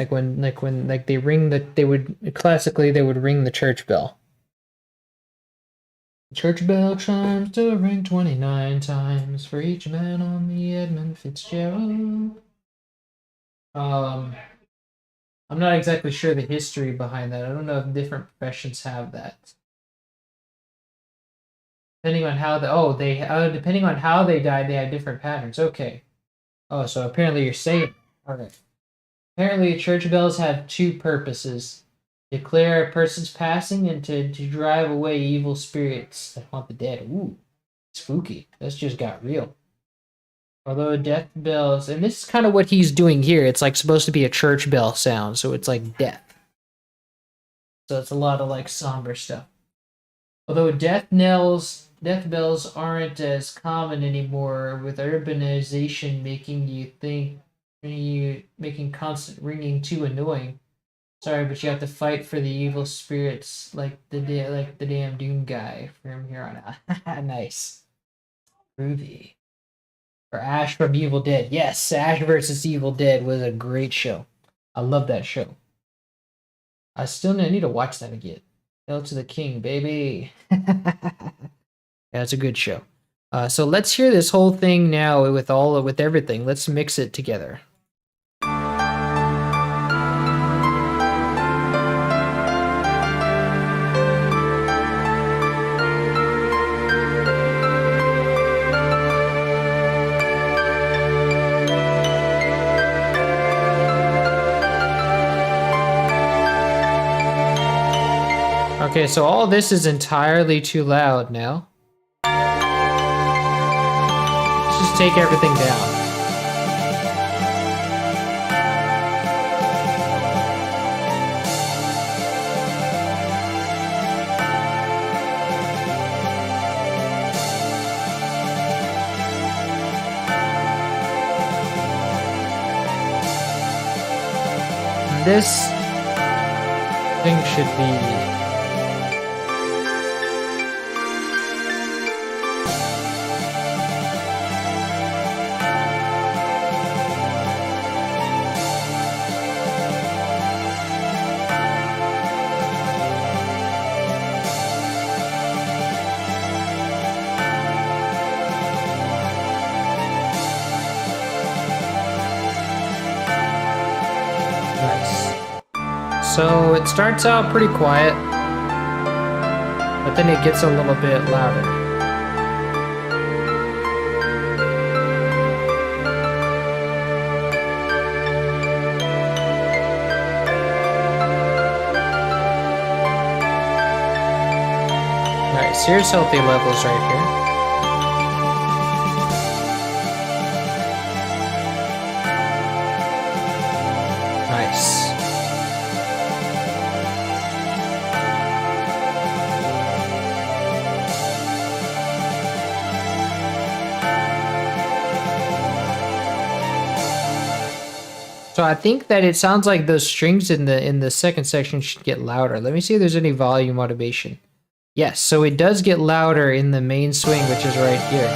[SPEAKER 1] when they ring they would ring the church bell. Church bell chimes to ring 29 times for each man on the Edmund Fitzgerald. I'm not exactly sure the history behind that. I don't know if different professions have that. Depending on how depending on how they died, they had different patterns. Okay. Oh, so apparently you're saying, okay. Apparently, church bells have two purposes: declare a person's passing and to drive away evil spirits that haunt the dead. Ooh, spooky. This just got real. Although death bells, and this is kind of what he's doing here. It's like supposed to be a church bell sound, so it's like death. So it's a lot of like somber stuff. Although death bells aren't as common anymore, with urbanization making constant ringing too annoying. Sorry, but you have to fight for the evil spirits like the damn Doom guy from here on out. Nice. Groovy. Or Ash from Evil Dead. Yes, Ash versus Evil Dead was a great show. I love that show. I still need to watch that again. Hail to the King, baby. Yeah, it's a good show. So let's hear this whole thing now with everything. Let's mix it together. Okay, so all this is entirely too loud now. Let's just take everything down. This thing should be... So it starts out pretty quiet, but then it gets a little bit louder. Nice, here's healthy levels right here. Nice. So I think that it sounds like those strings in the second section should get louder. Let me see if there's any volume automation. Yes, so it does get louder in the main swing, which is right here.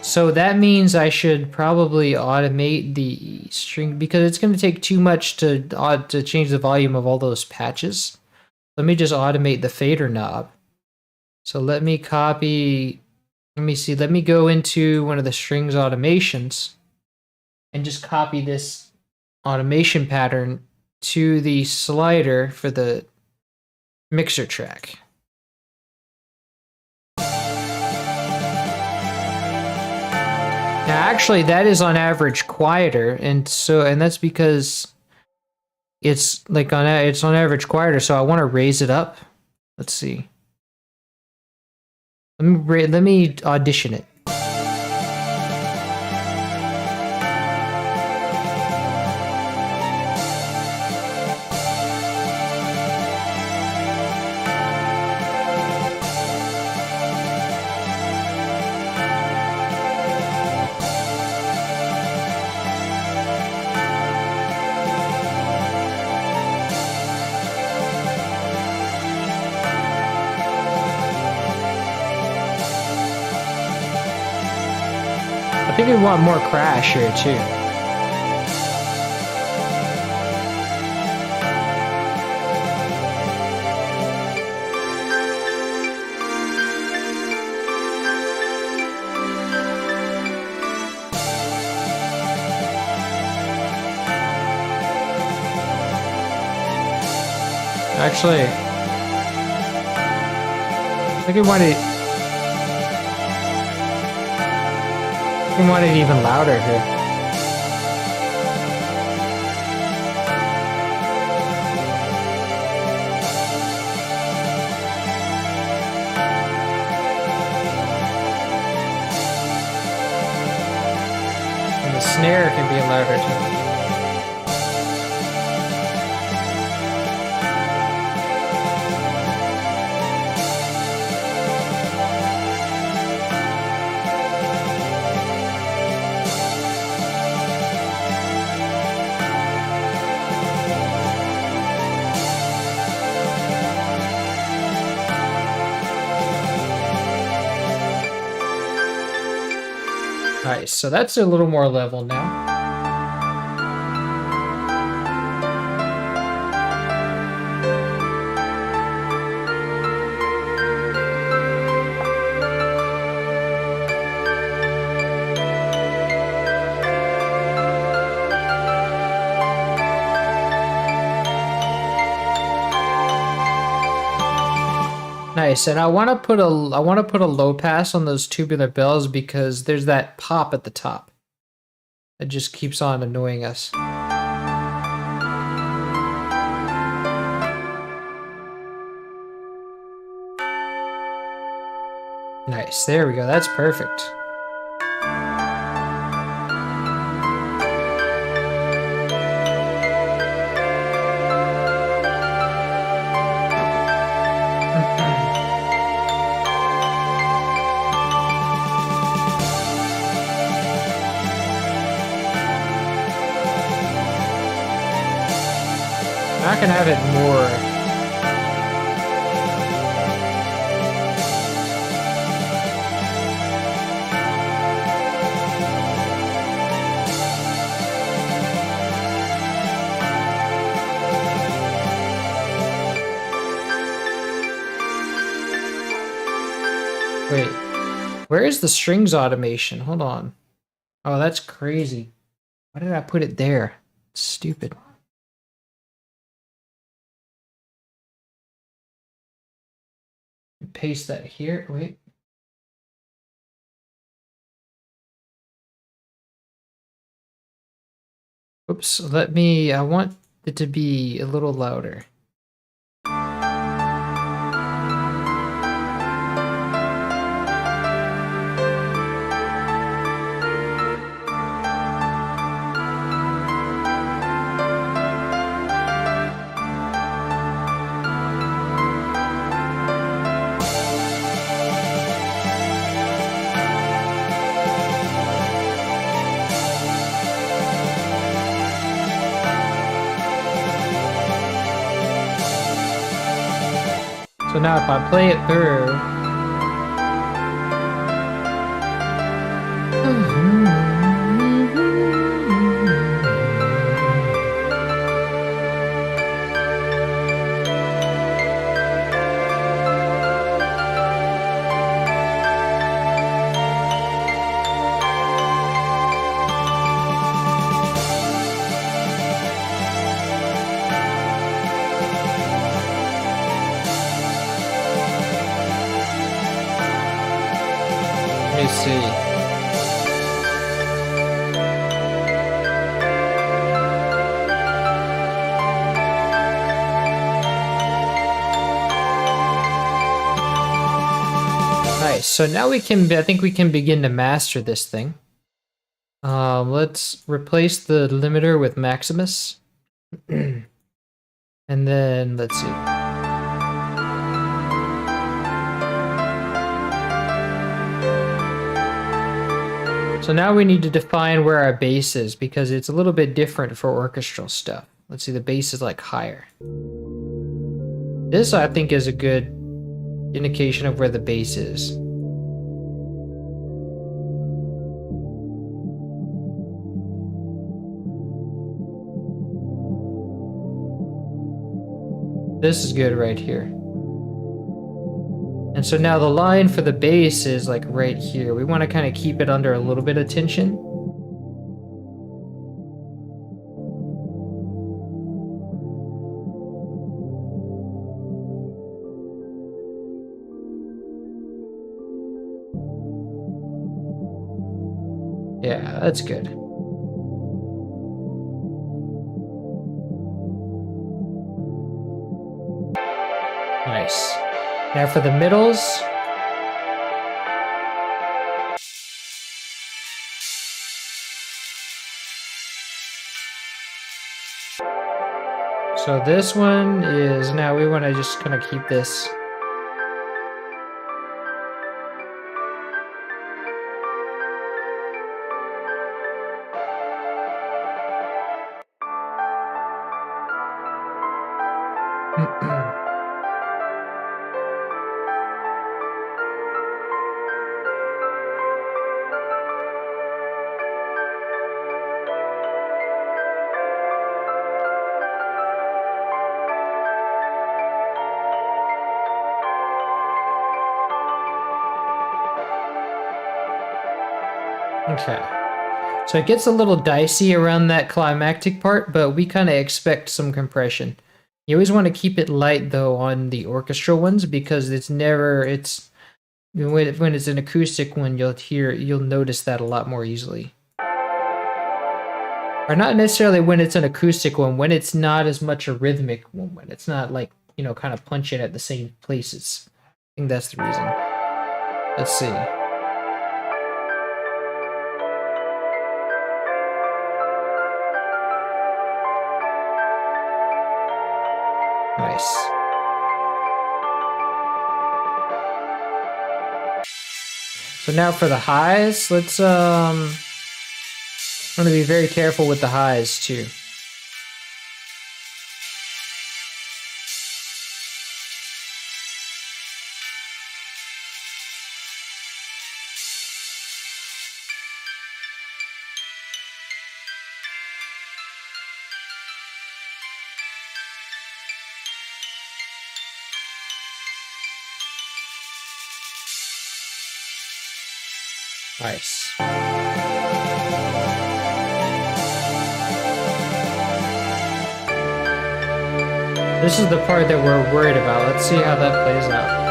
[SPEAKER 1] So that means I should probably automate the string because it's going to take too much to change the volume of all those patches. Let me just automate the fader knob. So let me copy, let me see, let me go into one of the strings automations and just copy this automation pattern to the slider for the mixer track. Now, actually, that is on average quieter, and that's because it's like it's on average quieter. So I want to raise it up. Let's see. Let me audition it. I think we want more crash here too. Actually, I think we want it even louder here. And the snare can be louder too. Nice, so that's a little more level now. Nice, and I want to put a low pass on those tubular bells because there's that pop at the top. It just keeps on annoying us. Nice, there we go. That's perfect. I can have it more. Wait, where is the strings automation? Hold on. Oh, that's crazy. Why did I put it there? It's stupid. Paste that here. Wait. Oops, I want it to be a little louder. So now if I play it through... Let me see. Nice. So now I think we can begin to master this thing. Let's replace the limiter with Maximus. And then, let's see. So now we need to define where our bass is because it's a little bit different for orchestral stuff. Let's see, the bass is like higher. This I think is a good indication of where the bass is. This is good right here. And so now the line for the bass is like right here. We want to kind of keep it under a little bit of tension. Yeah, that's good. Nice. Now for the middles. So this one is, now we want to just kind of keep this. Okay. So it gets a little dicey around that climactic part, but we kind of expect some compression. You always want to keep it light though on the orchestral ones because when it's an acoustic one, you'll notice that a lot more easily. Or not necessarily when it's an acoustic one, when it's not as much a rhythmic one, when it's not like, kind of punching at the same places. I think that's the reason. Let's see. Nice. So now for the highs, let's I'm gonna be very careful with the highs too. Nice. This is the part that we're worried about. Let's see how that plays out.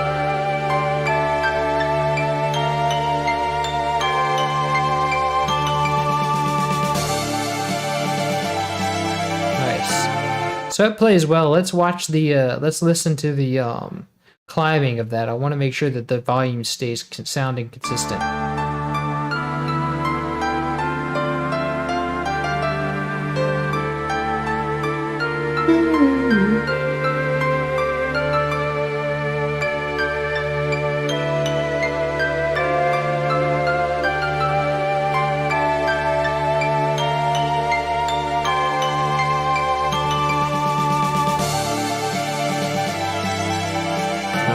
[SPEAKER 1] So it plays well. Let's watch the let's listen to the climbing of that. I want to make sure that the volume stays sounding consistent.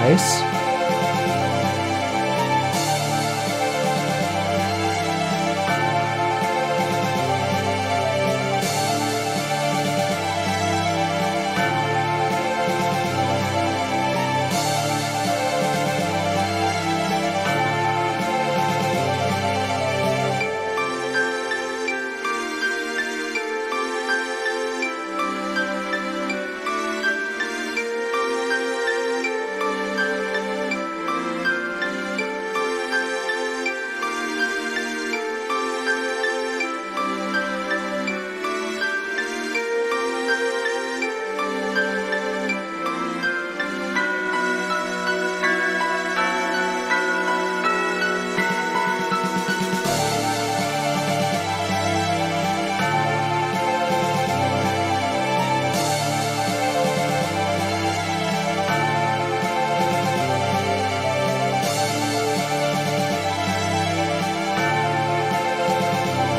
[SPEAKER 1] Nice.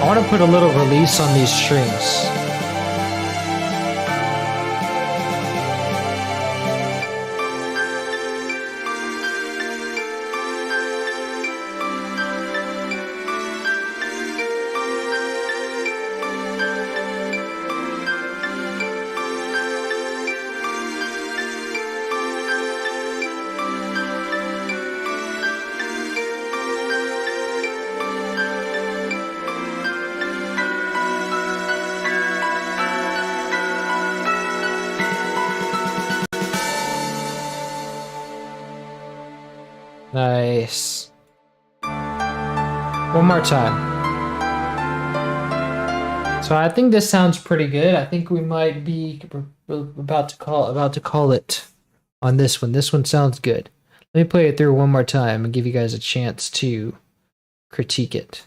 [SPEAKER 1] I want to put a little release on these strings. Nice. One more time. So I think this sounds pretty good. I think we might be about to call it on this one. This one sounds good. Let me play it through one more time and give you guys a chance to critique it.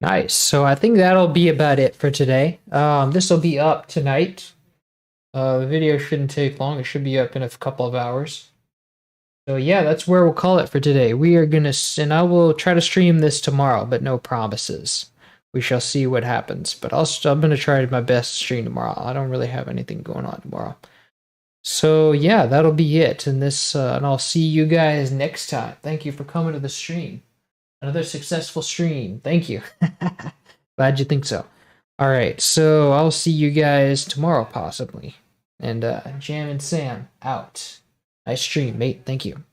[SPEAKER 1] Nice. So I think that'll be about it for today. This will be up tonight. The video shouldn't take long. It should be up in a couple of hours. So yeah, that's where we'll call it for today. We are gonna, and I will try to stream this tomorrow, but no promises. We shall see what happens. But I'm gonna try my best to stream tomorrow. I don't really have anything going on tomorrow. So yeah, that'll be it. And I'll see you guys next time. Thank you for coming to the stream. Another successful stream. Thank you. Glad you think so. All right, so I'll see you guys tomorrow possibly. And Jam and Sam out. Nice stream, mate. Thank you.